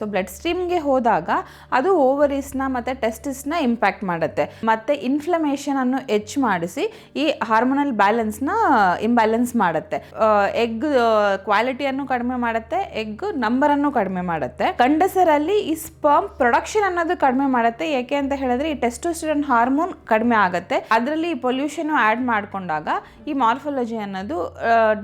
So blood ಸ್ಟ್ರೀಮ್ಗೆ ಹೋದಾಗ ಅದು ಓವರೀಸ್ನ ಮತ್ತು ಟೆಸ್ಟಿಸ್ನ ಇಂಪ್ಯಾಕ್ಟ್ ಮಾಡುತ್ತೆ ಮತ್ತು ಇನ್ಫ್ಲಮೇಷನನ್ನು ಹೆಚ್ಚು ಮಾಡಿಸಿ ಈ ಹಾರ್ಮೋನಲ್ ಬ್ಯಾಲೆನ್ಸ್ನ ಇಂಬ್ಯಾಲೆನ್ಸ್ ಮಾಡುತ್ತೆ. ಎಗ್ ಕ್ವಾಲಿಟಿಯನ್ನು ಕಡಿಮೆ ಮಾಡುತ್ತೆ, ಎಗ್ ನಂಬರನ್ನು ಕಡಿಮೆ ಮಾಡುತ್ತೆ. ಗಂಡಸರಲ್ಲಿ ಈ ಸ್ಪರ್ಮ್ ಪ್ರೊಡಕ್ಷನ್ ಅನ್ನೋದು ಕಡಿಮೆ ಮಾಡುತ್ತೆ. ಏಕೆ ಅಂತ ಹೇಳಿದ್ರೆ ಈ ಟೆಸ್ಟೋಸ್ಟೆರಾನ್ ಹಾರ್ಮೋನ್ ಕಡಿಮೆ ಆಗುತ್ತೆ. ಅದರಲ್ಲಿ ಪೊಲ್ಯೂಷನ್ ಆ್ಯಡ್ ಮಾಡಿಕೊಂಡಾಗ ಈ ಮಾರ್ಫಾಲಜಿ ಅನ್ನೋದು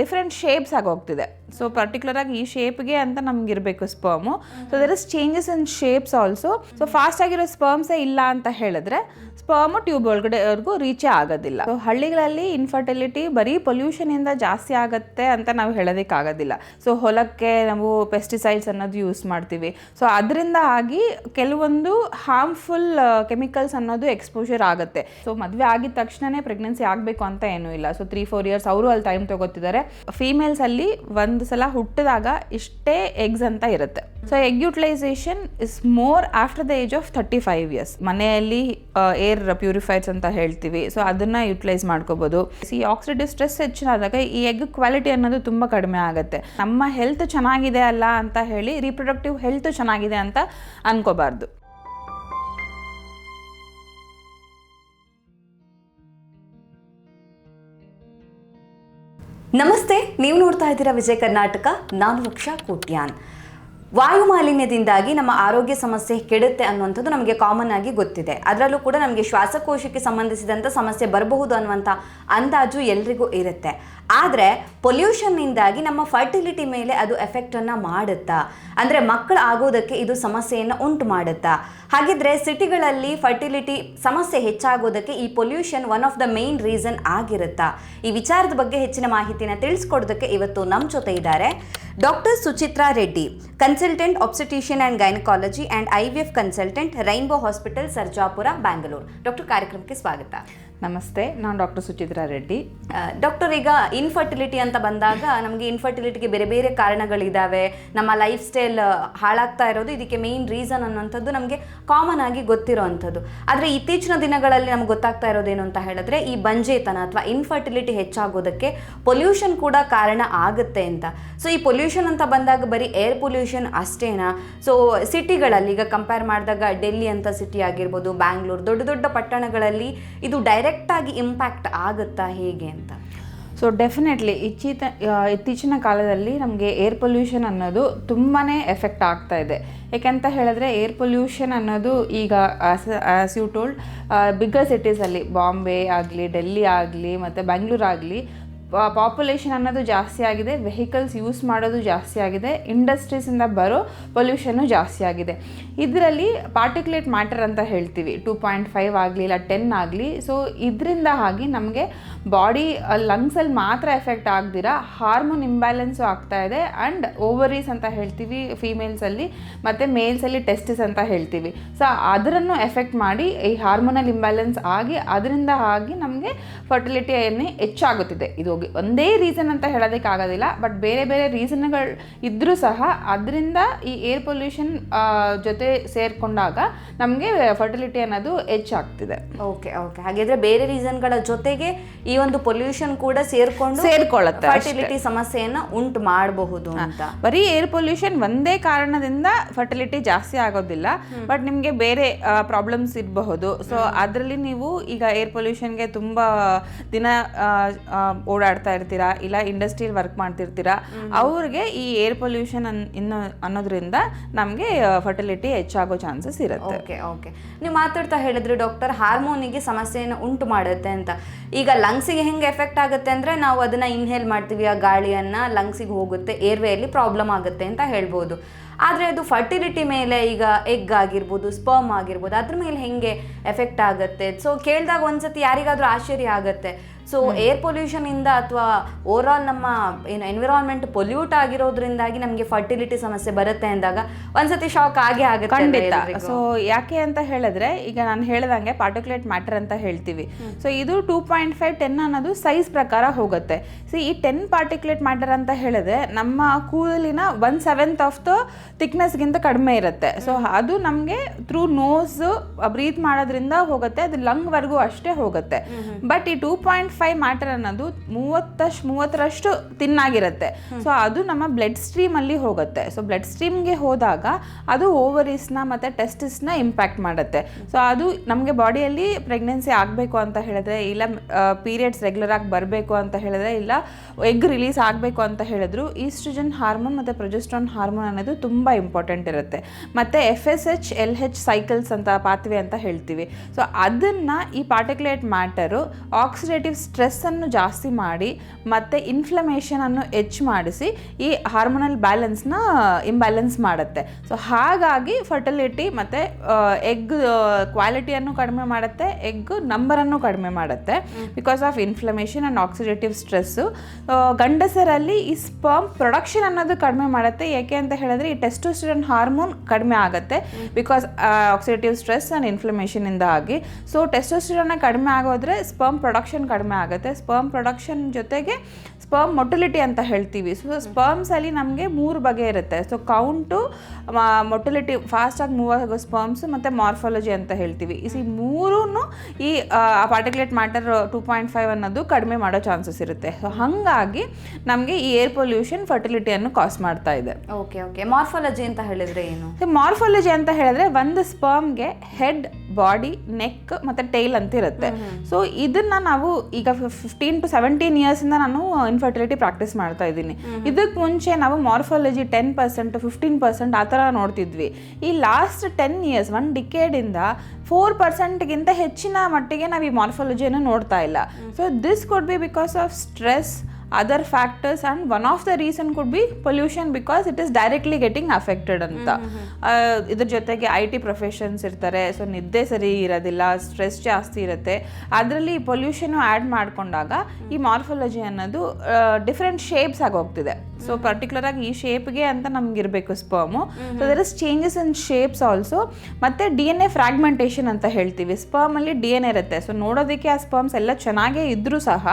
ಡಿಫ್ರೆಂಟ್ ಶೇಪ್ಸ್ ಆಗಿ ಹೋಗ್ತಿದೆ. ಸೊ ಪರ್ಟಿಕ್ಯುಲರ್ ಆಗಿ ಈ ಶೇಪ್ಗೆ ಅಂತ ನಮ್ಗೆ ಇರಬೇಕು sperm. So there is changes in shapes also. So fast ಆಗಿರೋ ಸ್ಪರ್ಮ್ಸೇ ಇಲ್ಲ ಅಂತ ಹೇಳಿದ್ರೆ ಸ್ಪರ್ಮು ಟ್ಯೂಬ್ ಒಳಗಡೆವರೆಗೂ ರೀಚೇ ಆಗೋದಿಲ್ಲ. ಸೊ ಹಳ್ಳಿಗಳಲ್ಲಿ ಇನ್ಫರ್ಟಿಲಿಟಿ ಬರೀ ಪೊಲ್ಯೂಷನ್ ಇಂದ ಜಾಸ್ತಿ ಆಗುತ್ತೆ ಅಂತ ನಾವು ಹೇಳೋದಕ್ಕಾಗೋದಿಲ್ಲ. ಸೊ ಹೊಲಕ್ಕೆ ನಾವು ಪೆಸ್ಟಿಸೈಡ್ಸ್ ಅನ್ನೋದು ಯೂಸ್ ಮಾಡ್ತೀವಿ. ಸೊ ಅದರಿಂದ ಆಗಿ ಕೆಲವೊಂದು ಹಾರ್ಮ್ಫುಲ್ ಕೆಮಿಕಲ್ಸ್ ಅನ್ನೋದು ಎಕ್ಸ್ಪೋಜರ್ ಆಗುತ್ತೆ. ಸೊ ಮದುವೆ ಆಗಿದ ತಕ್ಷಣನೇ ಪ್ರೆಗ್ನೆನ್ಸಿ ಆಗಬೇಕು ಅಂತ ಏನೂ ಇಲ್ಲ. ಸೊ 3-4 ಇಯರ್ಸ್ ಅವರು ಅಲ್ಲಿ ಟೈಮ್ ತಗೋತಿದ್ದಾರೆ. ಫೀಮೇಲ್ಸ್ ಅಲ್ಲಿ ಒಂದು ಸಲ ಹುಟ್ಟಿದಾಗ ಇಷ್ಟೇ ಎಗ್ಸ್ ಅಂತ ಇರುತ್ತೆ. So egg utilisation is more after the age of 35 years. ಮನೆಯಲ್ಲಿ ಏರ್ ಪ್ಯೂರಿಫೈರ್ಸ್ ಅಂತ ಹೇಳ್ತೀವಿ. ಸೊ ಅದನ್ನ ಯುಟಿಲೈಸ್ ಮಾಡ್ಕೋಬಹುದು. ಈ ಆಕ್ಸಿಡೇಟಿವ್ ಸ್ಟ್ರೆಸ್ ಹೆಚ್ಚಾದಾಗ ಈ ಎಗ್ ಕ್ವಾಲಿಟಿ ಅನ್ನೋದು ತುಂಬಾ ಕಡಿಮೆ ಆಗುತ್ತೆ. ನಮ್ಮ ಹೆಲ್ತ್ ಚೆನ್ನಾಗಿದೆ ಅಲ್ಲ ಅಂತ ಹೇಳಿ ರೀಪ್ರೊಡಕ್ಟಿವ್ ಹೆಲ್ತ್ ಚೆನ್ನಾಗಿದೆ ಅಂತ ಅನ್ಕೋಬಾರ್ದು. ನಮಸ್ತೆ, ನೀವು ನೋಡ್ತಾ ಇದ್ದೀರಾ ವಿಜಯ ಕರ್ನಾಟಕ. ನಾನು ರಕ್ಷಾ ಕೋಟ್ಯಾನ್. ವಾಯು ಮಾಲಿನ್ಯದಿಂದಾಗಿ ನಮ್ಮ ಆರೋಗ್ಯ ಸಮಸ್ಯೆ ಕೆಡುತ್ತೆ ಅನ್ನುವಂಥದ್ದು ನಮಗೆ ಕಾಮನ್ ಆಗಿ ಗೊತ್ತಿದೆ. ಅದರಲ್ಲೂ ಕೂಡ ನಮಗೆ ಶ್ವಾಸಕೋಶಕ್ಕೆ ಸಂಬಂಧಿಸಿದಂಥ ಸಮಸ್ಯೆ ಬರಬಹುದು ಅನ್ನುವಂಥ ಅಂದಾಜು ಎಲ್ರಿಗೂ ಇರುತ್ತೆ. ಆದರೆ ಪೊಲ್ಯೂಷನ್ನಿಂದಾಗಿ ನಮ್ಮ ಫರ್ಟಿಲಿಟಿ ಮೇಲೆ ಅದು ಎಫೆಕ್ಟನ್ನು ಮಾಡುತ್ತಾ, ಅಂದರೆ ಮಕ್ಕಳು ಆಗೋದಕ್ಕೆ ಇದು ಸಮಸ್ಯೆಯನ್ನು ಉಂಟು ಮಾಡುತ್ತಾ? ಹಾಗಿದ್ರೆ ಸಿಟಿಗಳಲ್ಲಿ ಫರ್ಟಿಲಿಟಿ ಸಮಸ್ಯೆ ಹೆಚ್ಚಾಗೋದಕ್ಕೆ ಈ pollution one of the main reason ಆಗಿರುತ್ತಾ? ಈ ವಿಚಾರದ ಬಗ್ಗೆ ಹೆಚ್ಚಿನ ಮಾಹಿತಿನ ತಿಳಿಸ್ಕೊಡೋದಕ್ಕೆ ಇವತ್ತು ನಮ್ಮ ಜೊತೆ ಇದ್ದಾರೆ doctor Suchitra Reddy, consultant obstetrician and gynaecology and IVF consultant, Rainbow hospital, Sarjapur, Bangalore. Doctor, ಕಾರ್ಯಕ್ರಮಕ್ಕೆ ಸ್ವಾಗತ. ನಮಸ್ತೆ, ನಾನು ಡಾಕ್ಟರ್ ಸುಚಿತ್ರಾ ರೆಡ್ಡಿ. ಡಾಕ್ಟರ್, ಈಗ ಇನ್ಫರ್ಟಿಲಿಟಿ ಅಂತ ಬಂದಾಗ ನಮಗೆ ಇನ್ಫರ್ಟಿಲಿಟಿಗೆ ಬೇರೆ ಬೇರೆ ಕಾರಣಗಳಿದ್ದಾವೆ. ನಮ್ಮ ಲೈಫ್ ಸ್ಟೈಲ್ ಹಾಳಾಗ್ತಾ ಇರೋದು ಇದಕ್ಕೆ ಮೇನ್ ರೀಸನ್ ಅನ್ನೋಂಥದ್ದು ನಮಗೆ ಕಾಮನ್ ಆಗಿ ಗೊತ್ತಿರೋ ಅಂಥದ್ದು. ಆದರೆ ಇತ್ತೀಚಿನ ದಿನಗಳಲ್ಲಿ ನಮ್ಗೆ ಗೊತ್ತಾಗ್ತಾ ಇರೋದೇನು ಅಂತ ಹೇಳಿದ್ರೆ ಈ ಬಂಜೇತನ ಅಥವಾ ಇನ್ಫರ್ಟಿಲಿಟಿ ಹೆಚ್ಚಾಗೋದಕ್ಕೆ ಪೊಲ್ಯೂಷನ್ ಕೂಡ ಕಾರಣ ಆಗುತ್ತೆ ಅಂತ. ಸೊ ಈ ಪೊಲ್ಯೂಷನ್ ಅಂತ ಬಂದಾಗ ಬರೀ ಏರ್ ಪೊಲ್ಯೂಷನ್ ಅಷ್ಟೇನಾ? ಸೊ ಸಿಟಿಗಳಲ್ಲಿ ಈಗ ಕಂಪೇರ್ ಮಾಡಿದಾಗ ಡೆಲ್ಲಿ ಅಂತ ಸಿಟಿ ಆಗಿರ್ಬೋದು, ಬ್ಯಾಂಗ್ಳೂರು, ದೊಡ್ಡ ದೊಡ್ಡ ಪಟ್ಟಣಗಳಲ್ಲಿ ಇದು ಡೈರೆಕ್ಟಾಗಿ ಇಂಪ್ಯಾಕ್ಟ್ ಆಗುತ್ತಾ, ಹೇಗೆ ಅಂತ? ಸೊ ಡೆಫಿನೆಟ್ಲಿ ಇತ್ತೀಚಿನ ಕಾಲದಲ್ಲಿ ನಮಗೆ ಏರ್ ಪೊಲ್ಯೂಷನ್ ಅನ್ನೋದು ತುಂಬಾ ಎಫೆಕ್ಟ್ ಆಗ್ತಾ ಇದೆ. ಯಾಕೆಂತ ಹೇಳಿದ್ರೆ ಏರ್ ಪೊಲ್ಯೂಷನ್ ಅನ್ನೋದು ಈಗ ಆಸ್ ಯು ಟೋಲ್ಡ್ ಬಿಗ್ಗರ್ ಸಿಟೀಸಲ್ಲಿ ಬಾಂಬೆ ಆಗಲಿ, ಡೆಲ್ಲಿ ಆಗಲಿ ಮತ್ತು ಬೆಂಗಳೂರು ಆಗಲಿ ಪಾಪ್ಯುಲೇಷನ್ ಅನ್ನೋದು ಜಾಸ್ತಿ ಆಗಿದೆ. ವೆಹಿಕಲ್ಸ್ ಯೂಸ್ ಮಾಡೋದು ಜಾಸ್ತಿ ಆಗಿದೆ. ಇಂಡಸ್ಟ್ರೀಸಿಂದ ಬರೋ ಪೊಲ್ಯೂಷನ್ನು ಜಾಸ್ತಿ ಆಗಿದೆ. ಇದರಲ್ಲಿ ಪಾರ್ಟಿಕ್ಯುಲೇಟ್ ಮ್ಯಾಟರ್ ಅಂತ ಹೇಳ್ತೀವಿ, 2.5 ಆಗಲಿ ಇಲ್ಲ 10 ಆಗಲಿ. ಸೊ ಇದರಿಂದ ಆಗಿ ನಮಗೆ ಬಾಡಿ ಲಂಗ್ಸಲ್ಲಿ ಮಾತ್ರ ಎಫೆಕ್ಟ್ ಆಗದಿರ ಹಾರ್ಮೋನ್ ಇಂಬ್ಯಾಲೆನ್ಸು ಆಗ್ತಾ ಇದೆ. ಆ್ಯಂಡ್ ಓವರೀಸ್ ಅಂತ ಹೇಳ್ತೀವಿ ಫೀಮೇಲ್ಸಲ್ಲಿ, ಮತ್ತು ಮೇಲ್ಸಲ್ಲಿ ಟೆಸ್ಟಿಸ್ ಅಂತ ಹೇಳ್ತೀವಿ. ಸೊ ಅದರನ್ನು ಎಫೆಕ್ಟ್ ಮಾಡಿ ಈ ಹಾರ್ಮೋನಲ್ ಇಂಬ್ಯಾಲೆನ್ಸ್ ಆಗಿ ಅದರಿಂದ ಆಗಿ ನಮಗೆ ಫರ್ಟಿಲಿಟಿಯನ್ನು ಹೆಚ್ಚಾಗುತ್ತಿದೆ. ಇದು ಒಂದೇ ರೀಸನ್ ಅಂತ ಹೇಳೋದಕ್ಕಾಗೋದಿಲ್ಲ, ಬಟ್ ಬೇರೆ ಬೇರೆ ರೀಸನ್ಗಳು ಇದ್ದರೂ ಸಹ ಅದರಿಂದ ಈ ಏರ್ ಪೊಲ್ಯೂಷನ್ ಜೊತೆ ಸೇರಿಕೊಂಡಾಗ ನಮಗೆ ಫರ್ಟಿಲಿಟಿ ಅನ್ನೋದು ಹೆಚ್ಚಾಗ್ತಿದೆ. ಓಕೆ, ಹಾಗಿದ್ರೆ ಬೇರೆ ರೀಸನ್ಗಳ ಜೊತೆಗೆ ಈ ಒಂದು ಪೊಲ್ಯೂಷನ್ ಕೂಡ ಸೇರ್ಕೊಳ್ಳುತ್ತೆ, ಫರ್ಟಿಲಿಟಿ ಸಮಸ್ಯೆಯನ್ನ ಉಂಟು ಮಾಡಬಹುದು ಅಂತ. ಬರೀ ಏರ್ ಪೊಲ್ಯೂಷನ್ ಒಂದೇ ಕಾರಣದಿಂದ ಫರ್ಟಿಲಿಟಿ ಜಾಸ್ತಿ ಆಗೋದಿಲ್ಲ, ಬಟ್ ನಿಮಗೆ ಬೇರೆ ಪ್ರಾಬ್ಲಮ್ಸ್ ಇರಬಹುದು. ಸೊ ಅದರಲ್ಲಿ ನೀವು ಈಗ ಏರ್ ಪೊಲ್ಯೂಷನ್ಗೆ ತುಂಬ ದಿನ ಓಡಾಡ್ತಾ ಇರ್ತೀರಾ, ಇಲ್ಲ ಇಂಡಸ್ಟ್ರಿಯಲ್ ವರ್ಕ್ ಮಾಡ್ತಿರ್ತೀರಾ, ಅವ್ರಿಗೆ ಈ ಏರ್ ಪೊಲ್ಯೂಷನ್ ಅನ್ನೋದ್ರಿಂದ ನಮಗೆ ಫರ್ಟಿಲಿಟಿ ಹೆಚ್ಚಾಗೋ ಚಾನ್ಸಸ್ ಇರುತ್ತೆ. ಓಕೆ, ನೀವು ಮಾತಾಡ್ತಾ ಹೇಳಿದ್ರಿ ಡಾಕ್ಟರ್ ಹಾರ್ಮೋನಿಗೆ ಸಮಸ್ಯೆಯನ್ನು ಉಂಟು ಮಾಡುತ್ತೆ ಅಂತ. ಈಗ ಲಂಗ್ಸಿಗೆ ಹೆಂಗೆ ಎಫೆಕ್ಟ್ ಆಗುತ್ತೆ ಅಂದರೆ ನಾವು ಅದನ್ನು ಇನ್ಹೇಲ್ ಮಾಡ್ತೀವಿ, ಆ ಗಾಳಿಯನ್ನು ಲಂಗ್ಸಿಗೆ ಹೋಗುತ್ತೆ, ಏರ್ವೇಯಲ್ಲಿ ಪ್ರಾಬ್ಲಮ್ ಆಗುತ್ತೆ ಅಂತ ಹೇಳ್ಬೋದು. ಆದರೆ ಅದು ಫರ್ಟಿಲಿಟಿ ಮೇಲೆ, ಈಗ ಎಗ್ ಆಗಿರ್ಬೋದು, ಸ್ಪರ್ಮ್ ಆಗಿರ್ಬೋದು, ಅದ್ರ ಮೇಲೆ ಹೆಂಗೆ ಎಫೆಕ್ಟ್ ಆಗುತ್ತೆ? ಸೊ ಕೇಳಿದಾಗ ಒಂದ್ಸತಿ ಯಾರಿಗಾದ್ರೂ ಆಶ್ಚರ್ಯ ಆಗುತ್ತೆ. ಸೊ ಏರ್ ಪೊಲ್ಯೂಷನ್ ಇಂದ ಅಥವಾ ಓವರ್ ಆಲ್ ನಮ್ಮ ಎನ್ವಿರಾನ್ಮೆಂಟ್ ಪೊಲ್ಯೂಟ್ ಆಗಿರೋದ್ರಿಂದಾಗಿ ನಮಗೆ ಫರ್ಟಿಲಿಟಿ ಸಮಸ್ಯೆ ಬರುತ್ತೆ ಅಂದಾಗ ಒಂದ್ಸತಿ ಶಾಕ್ ಆಗುತ್ತೆ. ಖಂಡಿತ. ಸೊ ಯಾಕೆ ಅಂತ ಹೇಳಿದ್ರೆ ಈಗ ನಾನು ಹೇಳ್ದಂಗೆ ಪಾರ್ಟಿಕ್ಯುಲೇಟ್ ಮ್ಯಾಟರ್ ಅಂತ ಹೇಳ್ತೀವಿ. ಸೊ ಇದು 2.5 10 ಅನ್ನೋದು ಸೈಜ್ ಪ್ರಕಾರ ಹೋಗುತ್ತೆ. ಸೊ ಈ 10 ಪಾರ್ಟಿಕ್ಯುಲೇಟ್ ಮ್ಯಾಟರ್ ಅಂತ ಹೇಳಿದ್ರೆ ನಮ್ಮ ಕೂದಲಿನ 1/7 ಆಫ್ ದ ಥಿಕ್ನೆಸ್ಗಿಂತ ಕಡಿಮೆ ಇರುತ್ತೆ. ಸೊ ಅದು ನಮಗೆ ಥ್ರೂ ನೋಸ್ ಬ್ರೀತ್ ಮಾಡೋದ್ರಿಂದ ಹೋಗುತ್ತೆ, ಅದು ಲಂಗ್ವರೆಗೂ ಅಷ್ಟೇ ಹೋಗುತ್ತೆ. ಬಟ್ ಈ 2.5 2.5 ಮ್ಯಾಟರ್ ಅನ್ನೋದು 30ರಷ್ಟು ತಿನ್ನಾಗಿರುತ್ತೆ. ಸೊ ಅದು ನಮ್ಮ ಬ್ಲಡ್ ಸ್ಟ್ರೀಮಲ್ಲಿ ಹೋಗುತ್ತೆ. ಸೊ ಬ್ಲಡ್ ಸ್ಟ್ರೀಮ್ಗೆ ಹೋದಾಗ ಅದು ಓವರೀಸ್ನ ಮತ್ತು ಟೆಸ್ಟಿಸ್ನ ಇಂಪ್ಯಾಕ್ಟ್ ಮಾಡುತ್ತೆ. ಸೊ ಅದು ನಮಗೆ ಬಾಡಿಯಲ್ಲಿ ಪ್ರೆಗ್ನೆನ್ಸಿ ಆಗಬೇಕು ಅಂತ ಹೇಳಿದ್ರೆ, ಇಲ್ಲ ಪೀರಿಯಡ್ಸ್ ರೆಗ್ಯುಲರ್ ಆಗಿ ಬರಬೇಕು ಅಂತ ಹೇಳಿದ್ರೆ, ಇಲ್ಲ ಎಗ್ ರಿಲೀಸ್ ಆಗಬೇಕು ಅಂತ ಹೇಳಿದ್ರು ಈಸ್ಟ್ರೋಜನ್ ಹಾರ್ಮೋನ್ ಮತ್ತು ಪ್ರೊಜೆಸ್ಟ್ರಾನ್ ಹಾರ್ಮೋನ್ ಅನ್ನೋದು ತುಂಬ ಇಂಪಾರ್ಟೆಂಟ್ ಇರುತ್ತೆ. ಮತ್ತು FSH LH ಸೈಕಲ್ಸ್ ಅಂತ ಪಾತ್ವೆ ಅಂತ ಹೇಳ್ತೀವಿ. ಸೊ ಅದನ್ನು ಈ ಪಾರ್ಟಿಕ್ಯುಲೇಟ್ ಮ್ಯಾಟರು ಆಕ್ಸಿಡೇಟಿವ್ ಸ್ಟ್ರೆಸ್ಸನ್ನು ಜಾಸ್ತಿ ಮಾಡಿ ಮತ್ತು ಇನ್ಫ್ಲಮೇಷನನ್ನು ಹೆಚ್ಚು ಮಾಡಿಸಿ ಈ ಹಾರ್ಮೋನಲ್ ಬ್ಯಾಲೆನ್ಸ್ನ ಇಂಬ್ಯಾಲೆನ್ಸ್ ಮಾಡುತ್ತೆ. ಸೊ ಹಾಗಾಗಿ ಫರ್ಟಿಲಿಟಿ ಮತ್ತು ಎಗ್ ಕ್ವಾಲಿಟಿಯನ್ನು ಕಡಿಮೆ ಮಾಡುತ್ತೆ, ಎಗ್ ನಂಬರನ್ನು ಕಡಿಮೆ ಮಾಡುತ್ತೆ because of inflammation and oxidative stress. ಗಂಡಸರಲ್ಲಿ ಈ ಸ್ಪರ್ಮ್ ಪ್ರೊಡಕ್ಷನ್ ಅನ್ನೋದು ಕಡಿಮೆ ಮಾಡುತ್ತೆ. ಏಕೆ ಅಂತ ಹೇಳಿದ್ರೆ ಈ ಟೆಸ್ಟೋಸ್ಟೆರಾನ್ ಹಾರ್ಮೋನ್ ಕಡಿಮೆ ಆಗುತ್ತೆ ಬಿಕಾಸ್ ಆಕ್ಸಿಡೇಟಿವ್ ಸ್ಟ್ರೆಸ್ ಆ್ಯಂಡ್ ಇನ್ಫ್ಲಮೇಷನಿಂದ ಆಗಿ. ಸೊ ಟೆಸ್ಟೋಸ್ಟೆರಾನ್ ಕಡಿಮೆ ಆಗೋದ್ರೆ ಸ್ಪರ್ಮ್ ಪ್ರೊಡಕ್ಷನ್ ಕಡಿಮೆ ಆಗುತ್ತೆ. ಸ್ಪರ್ಮ್ ಪ್ರೊಡಕ್ಷನ್ ಜೊತೆಗೆ ಸ್ಪರ್ಮ್ ಮೊಟಿಲಿಟಿ ಅಂತ ಹೇಳ್ತೀವಿ. ಸೊ ಸ್ಪರ್ಮ್ಸಲ್ಲಿ ನಮಗೆ 3 ಬಗೆ ಇರುತ್ತೆ. ಸೊ ಕೌಂಟು, ಮೊಟಿಲಿಟಿ ಫಾಸ್ಟಾಗಿ ಮೂವ್ ಆಗೋ ಸ್ಪರ್ಮ್ಸ್ ಮತ್ತು ಮಾರ್ಫಾಲಜಿ ಅಂತ ಹೇಳ್ತೀವಿ. ಈ 3 ಈ ಪಾರ್ಟಿಕ್ಯುಲೇಟ್ ಮ್ಯಾಟರ್ 2.5 ಅನ್ನೋದು ಕಡಿಮೆ ಮಾಡೋ ಚಾನ್ಸಸ್ ಇರುತ್ತೆ. ಸೊ ಹಾಗಾಗಿ ನಮಗೆ ಈ ಏರ್ ಪೊಲ್ಯೂಷನ್ ಫರ್ಟಿಲಿಟಿಯನ್ನು ಕಾಸ್ ಮಾಡ್ತಾ ಇದೆ. ಓಕೆ ಓಕೆ ಮಾರ್ಫಾಲಜಿ ಅಂತ ಹೇಳಿದ್ರೆ ಏನು? ಮಾರ್ಫಾಲಜಿ ಅಂತ ಹೇಳಿದ್ರೆ ಒಂದು ಸ್ಪರ್ಮ್ಗೆ ಹೆಡ್, ಬಾಡಿ, ನೆಕ್ ಮತ್ತು ಟೈಲ್ ಅಂತ ಇರುತ್ತೆ. ಸೊ ಇದನ್ನು ನಾವು ಈಗ 15 to 17 ಇಯರ್ಸಿಂದ ನಾನು ಇನ್ಫರ್ಟಿಲಿಟಿ ಪ್ರಾಕ್ಟೀಸ್ ಮಾಡ್ತಾ ಇದ್ದೀನಿ. ಇದಕ್ಕೆ ಮುಂಚೆ ನಾವು ಮಾರ್ಫಾಲಜಿ 10% 15% ಆ ಥರ ನೋಡ್ತಿದ್ವಿ. ಈ ಲಾಸ್ಟ್ 10 ಇಯರ್ಸ್ 1 ಡಿಕೇಡಿಂದ 4%ಗಿಂತ ಹೆಚ್ಚಿನ ಮಟ್ಟಿಗೆ ನಾವು ಈ ಮಾರ್ಫಾಲಜಿಯನ್ನು ನೋಡ್ತಾ ಇಲ್ಲ. So this could be because of stress, other factors, and one of the reason could be pollution because it is directly getting affected ಅಂತ. ಇದ್ರ ಜೊತೆಗೆ IT ಪ್ರೊಫೆಷನ್ಸ್ ಇರ್ತಾರೆ. ಸೊ ನಿದ್ದೆ ಸರಿ ಇರೋದಿಲ್ಲ, ಸ್ಟ್ರೆಸ್ ಜಾಸ್ತಿ ಇರುತ್ತೆ. ಅದರಲ್ಲಿ ಪೊಲ್ಯೂಷನ್ನು ಆ್ಯಡ್ ಮಾಡಿಕೊಂಡಾಗ ಈ ಮಾರ್ಫಾಲಜಿ ಅನ್ನೋದು ಡಿಫ್ರೆಂಟ್ ಶೇಪ್ಸ್ ಆಗಿ ಹೋಗ್ತಿದೆ. ಸೊ ಪರ್ಟಿಕ್ಯುಲರ್ ಆಗಿ ಈ ಶೇಪ್ಗೆ ಅಂತ ನಮ್ಗೆ ಇರಬೇಕು sperm. So there is changes in shapes also. ಮತ್ತು DNA ಫ್ರಾಗ್ಮೆಂಟೇಷನ್ ಅಂತ ಹೇಳ್ತೀವಿ. ಸ್ಪರ್ಮಲ್ಲಿ DNA ಇರುತ್ತೆ. ಸೊ ನೋಡೋದಕ್ಕೆ ಆ ಸ್ಪರ್ಮ್ಸ್ ಎಲ್ಲ ಚೆನ್ನಾಗೇ ಇದ್ರೂ ಸಹ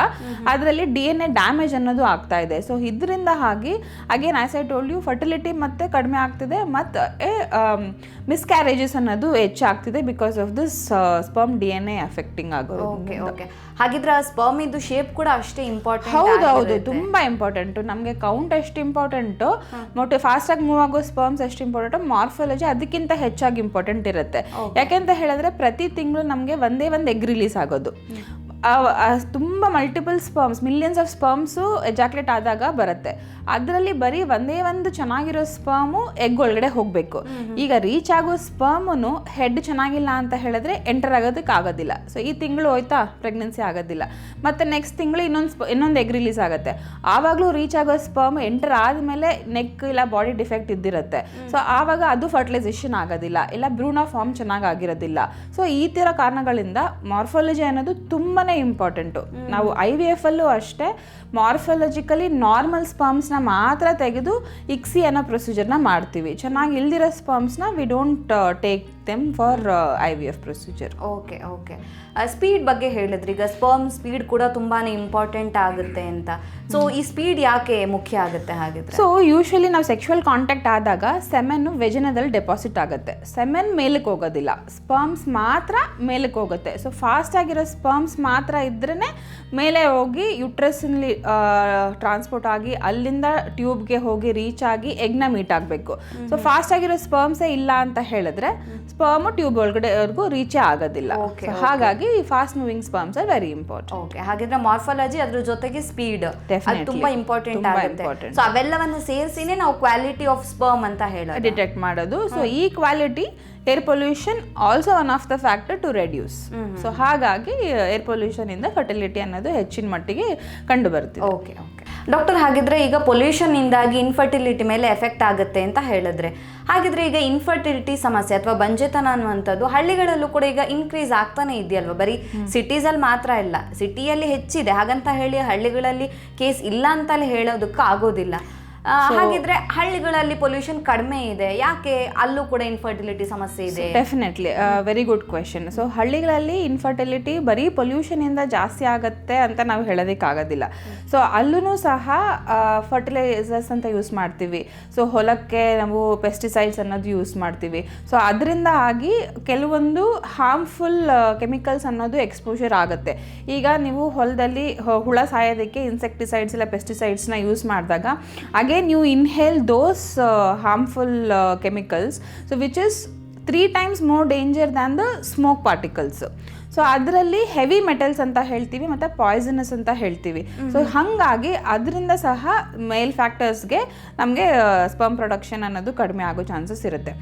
ಅದರಲ್ಲಿ DNA ಡ್ಯಾಮೇಜ್ ಅನ್ನೋದು ಆಗ್ತಾ ಇದೆ. ಸೊ ಇದರಿಂದ ಆಗಿ again as I told you fertility ಮತ್ತೆ ಕಡಿಮೆ ಆಗ್ತಿದೆ ಮತ್ತು ಮಿಸ್ಕ್ಯಾರೇಜಸ್ ಅನ್ನೋದು ಹೆಚ್ಚಾಗ್ತಿದೆ because of this sperm DNA affecting ಆಗೋದು. ಓಕೆ ಓಕೆ ಹಾಗಿದ್ರೆ ಸ್ಪರ್ಮ್ ಇದು ಶೇಪ್ ಕೂಡ ಅಷ್ಟೇ ಇಂಪಾರ್ಟೆಂಟ್? ಹೌದೌದು, ತುಂಬ ಇಂಪಾರ್ಟೆಂಟು. ನಮಗೆ ಕೌಂಟ್ ಎಷ್ಟು ಇಂಪಾರ್ಟೆಂಟು, ಫಾಸ್ಟಾಗಿ ಮೂವ್ ಆಗೋ ಸ್ಪರ್ಮ್ಸ್ ಎಷ್ಟು ಇಂಪಾರ್ಟೆಂಟು, ಮಾರ್ಫಾಲಜಿ ಅದಕ್ಕಿಂತ ಹೆಚ್ಚಾಗಿ ಇಂಪಾರ್ಟೆಂಟ್ ಇರುತ್ತೆ. ಯಾಕೆಂತ ಹೇಳಿದ್ರೆ ಪ್ರತಿ ತಿಂಗಳು ನಮಗೆ ಒಂದೇ ಒಂದು ಎಗ್ ರಿಲೀಸ್ ಆಗೋದು. ತುಂಬ multiple sperms, millions of sperms ejaculate ಆದಾಗ ಬರುತ್ತೆ. ಅದರಲ್ಲಿ ಬರೀ ಒಂದೇ ಒಂದು ಚೆನ್ನಾಗಿರೋ ಸ್ಪರ್ಮು ಎಗ್ ಒಳಗಡೆ ಹೋಗಬೇಕು. ಈಗ ರೀಚ್ ಆಗೋ ಸ್ಪರ್ಮು ಹೆಡ್ ಚೆನ್ನಾಗಿಲ್ಲ ಅಂತ ಹೇಳಿದ್ರೆ ಎಂಟರ್ ಆಗೋದಕ್ಕೆ ಆಗೋದಿಲ್ಲ. ಸೊ ಈ ತಿಂಗಳು ಹೋಯ್ತಾ ಪ್ರೆಗ್ನೆನ್ಸಿ ಆಗೋದಿಲ್ಲ. ಮತ್ತು ನೆಕ್ಸ್ಟ್ ತಿಂಗಳು ಇನ್ನೊಂದು ಎಗ್ ರಿಲೀಸ್ ಆಗುತ್ತೆ. ಆವಾಗಲೂ ರೀಚ್ ಆಗೋ ಸ್ಪರ್ಮ್ ಎಂಟರ್ ಆದಮೇಲೆ ನೆಕ್ ಇಲ್ಲ ಬಾಡಿ ಡಿಫೆಕ್ಟ್ ಇದ್ದಿರುತ್ತೆ. ಸೊ ಆವಾಗ ಅದು ಫರ್ಟಿಲೈಸೇಷನ್ ಆಗೋದಿಲ್ಲ, ಇಲ್ಲ ಭ್ರೂಣ ಫಾರ್ಮ್ ಚೆನ್ನಾಗಿ ಆಗಿರೋದಿಲ್ಲ. ಸೊ ಈ ಥರ ಕಾರಣಗಳಿಂದ ಮಾರ್ಫಾಲಜಿ ಅನ್ನೋದು ತುಂಬಾ ಇಂಪಾರ್ಟೆಂಟು. ನಾವು IVF ಅಲ್ಲೂ ಅಷ್ಟೇ ಮಾರ್ಫಾಲಜಿಕಲಿ ನಾರ್ಮಲ್ ಸ್ಪರ್ಮ್ಸ್ನ ಮಾತ್ರ ತೆಗೆದು ಇಕ್ಸಿ ಅನ್ನೋ ಪ್ರೊಸೀಜರ್ನ ಮಾಡ್ತೀವಿ. ಚೆನ್ನಾಗಿ ಇಲ್ದಿರೋ ಸ್ಪರ್ಮ್ಸ್ನ we don't take them for IVF procedure. Okay okay speed ಬಗ್ಗೆ ಹೇಳಿದ್ರಿ. ಈಗ ಸ್ಪರ್ಮ್ ಸ್ಪೀಡ್ ಕೂಡ ತುಂಬಾ ಇಂಪಾರ್ಟೆಂಟ್ ಆಗುತ್ತೆ ಅಂತ. ಸೊ ಈ ಸ್ಪೀಡ್ ಯಾಕೆ ಮುಖ್ಯ ಆಗುತ್ತೆ ಹಾಗಿದ್ರೆ? ಸೊ ಯೂಶ್ವಲಿ ನಾವು ಸೆಕ್ಷುವಲ್ ಕಾಂಟ್ಯಾಕ್ಟ್ ಆದಾಗ ಸೆಮೆನ್ ವೆಜಿನದಲ್ಲಿ ಡೆಪಾಸಿಟ್ ಆಗುತ್ತೆ. ಸೆಮೆನ್ ಮೇಲಕ್ಕೆ ಹೋಗೋದಿಲ್ಲ, ಸ್ಪರ್ಮ್ಸ್ ಮಾತ್ರ ಮೇಲಕ್ಕೆ ಹೋಗುತ್ತೆ. ಸೊ ಫಾಸ್ಟ್ ಆಗಿರೋ ಸ್ಪರ್ಮ್ಸ್ ಮಾತ್ರ ಇದ್ರೇ ಮೇಲೆ ಹೋಗಿ ಯುಟ್ರಸ್ನಲ್ಲಿ ಟ್ರಾನ್ಸ್ಪೋರ್ಟ್ ಆಗಿ ಅಲ್ಲಿಂದ ಟ್ಯೂಬ್ಗೆ ಹೋಗಿ ರೀಚ್ ಆಗಿ ಎಗ್ನ ಮೀಟ್ ಆಗಬೇಕು. ಸೊ ಫಾಸ್ಟ್ ಆಗಿರೋ ಸ್ಪರ್ಮ್ಸೇ ಇಲ್ಲ ಅಂತ ಹೇಳಿದ್ರೆ ಸ್ಪರ್ಮ್ ಟ್ಯೂಬ್ ಒಳಗಡೆವರೆಗೂ ರೀಚೇ ಆಗೋದಿಲ್ಲ. ಹಾಗಾಗಿ fast moving sperms are very important. Okay ಹಾಗಿದ್ರೆ ಮಾರ್ಫಾಲಜಿ ಅದ್ರ ಜೊತೆಗೆ ಸ್ಪೀಡ್ ತುಂಬಾ ಇಂಪಾರ್ಟೆಂಟ್ ಆಗುತ್ತೆ. ಸೊ ಅವೆಲ್ಲವನ್ನು ಸೇರಿಸಿನೇ ನಾವು ಕ್ವಾಲಿಟಿ ಆಫ್ ಸ್ಪರ್ಮ್ ಅಂತ ಹೇಳೋದು, ಡಿಟೆಕ್ಟ್ ಮಾಡೋದು. ಸೊ ಈ quality air pollution also one of the factor to reduce. So ಹಾಗಾಗಿ ಏರ್ ಪೊಲ್ಯೂಷನ್ ಇಂದ ಫರ್ಟಿಲಿಟಿ ಅನ್ನೋದು ಹೆಚ್ಚಿನ ಮಟ್ಟಿಗೆ ಕಂಡು ಬರುತ್ತೆ. ಓಕೆ ಓಕೆ ಡಾಕ್ಟರ್, ಹಾಗಿದ್ರೆ ಈಗ ಪೊಲ್ಯೂಷನ್ ಇಂದಾಗಿ ಇನ್ಫರ್ಟಿಲಿಟಿ ಮೇಲೆ ಎಫೆಕ್ಟ್ ಆಗುತ್ತೆ ಅಂತ ಹೇಳಿದ್ರೆ, ಹಾಗಿದ್ರೆ ಈಗ ಇನ್ಫರ್ಟಿಲಿಟಿ ಸಮಸ್ಯೆ ಅಥವಾ ಬಂಜೆತನ ಅನ್ನುವಂಥದ್ದು ಹಳ್ಳಿಗಳಲ್ಲೂ ಕೂಡ ಈಗ ಇನ್ಕ್ರೀಸ್ ಆಗ್ತಾನೆ ಇದೆಯಲ್ವಾ? ಬರೀ ಸಿಟೀಸಲ್ಲಿ ಮಾತ್ರ ಇಲ್ಲ, ಸಿಟಿಯಲ್ಲಿ ಹೆಚ್ಚಿದೆ ಹಾಗಂತ ಹೇಳಿ ಹಳ್ಳಿಗಳಲ್ಲಿ ಕೇಸ್ ಇಲ್ಲ ಅಂತಲೇ ಹೇಳೋದಕ್ಕೆ ಆಗೋದಿಲ್ಲ. ಹಾಗಿದ್ರೆ ಹಳ್ಳಿಗಳಲ್ಲಿ ಪೊಲ್ಯೂಷನ್ ಕಡಿಮೆ ಇದೆ, ಯಾಕೆ ಅಲ್ಲೂ ಕೂಡ ಇನ್ಫರ್ಟಿಲಿಟಿ ಸಮಸ್ಯೆ ಇದೆ? Definitely very good question. So ಹಳ್ಳಿಗಳಲ್ಲಿ ಇನ್ಫರ್ಟಿಲಿಟಿ ಬರೀ ಪೊಲ್ಯೂಷನಿಂದ ಜಾಸ್ತಿ ಆಗುತ್ತೆ ಅಂತ ನಾವು ಹೇಳೋದಕ್ಕಾಗೋದಿಲ್ಲ. ಸೊ ಅಲ್ಲೂ ಸಹ ಫರ್ಟಿಲೈಸರ್ಸ್ ಅಂತ ಯೂಸ್ ಮಾಡ್ತೀವಿ. ಸೊ ಹೊಲಕ್ಕೆ ನಾವು ಪೆಸ್ಟಿಸೈಡ್ಸ್ ಅನ್ನೋದು ಯೂಸ್ ಮಾಡ್ತೀವಿ. ಸೊ ಅದರಿಂದ ಆಗಿ ಕೆಲವೊಂದು ಹಾರ್ಮ್ಫುಲ್ ಕೆಮಿಕಲ್ಸ್ ಅನ್ನೋದು ಎಕ್ಸ್ಪೋಜರ್ ಆಗುತ್ತೆ. ಈಗ ನೀವು ಹೊಲದಲ್ಲಿ ಹುಳ ಸಾಯೋದಕ್ಕೆ ಇನ್ಸೆಕ್ಟಿಸೈಡ್ಸ್ ಇಲ್ಲ ಪೆಸ್ಟಿಸೈಡ್ಸ್ನ ಯೂಸ್ ಮಾಡಿದಾಗ again you inhale those harmful chemicals, so which is 3 times more danger than the smoke particles. So ಅದರಲ್ಲಿ ಹೆವಿ ಮೆಟಲ್ಸ್ ಅಂತ ಹೇಳ್ತೀವಿ ಮತ್ತು ಪಾಯ್ಸನಸ್ ಅಂತ ಹೇಳ್ತೀವಿ. ಸೊ ಹಾಗಾಗಿ ಅದರಿಂದ ಸಹ ಮೇಲ್ ಫ್ಯಾಕ್ಟರ್ಸ್ಗೆ ನಮಗೆ ಸ್ಪರ್ಮ್ ಪ್ರೊಡಕ್ಷನ್ ಅನ್ನೋದು ಕಡಿಮೆ ಆಗೋ ಚಾನ್ಸಸ್ ಇರುತ್ತೆ.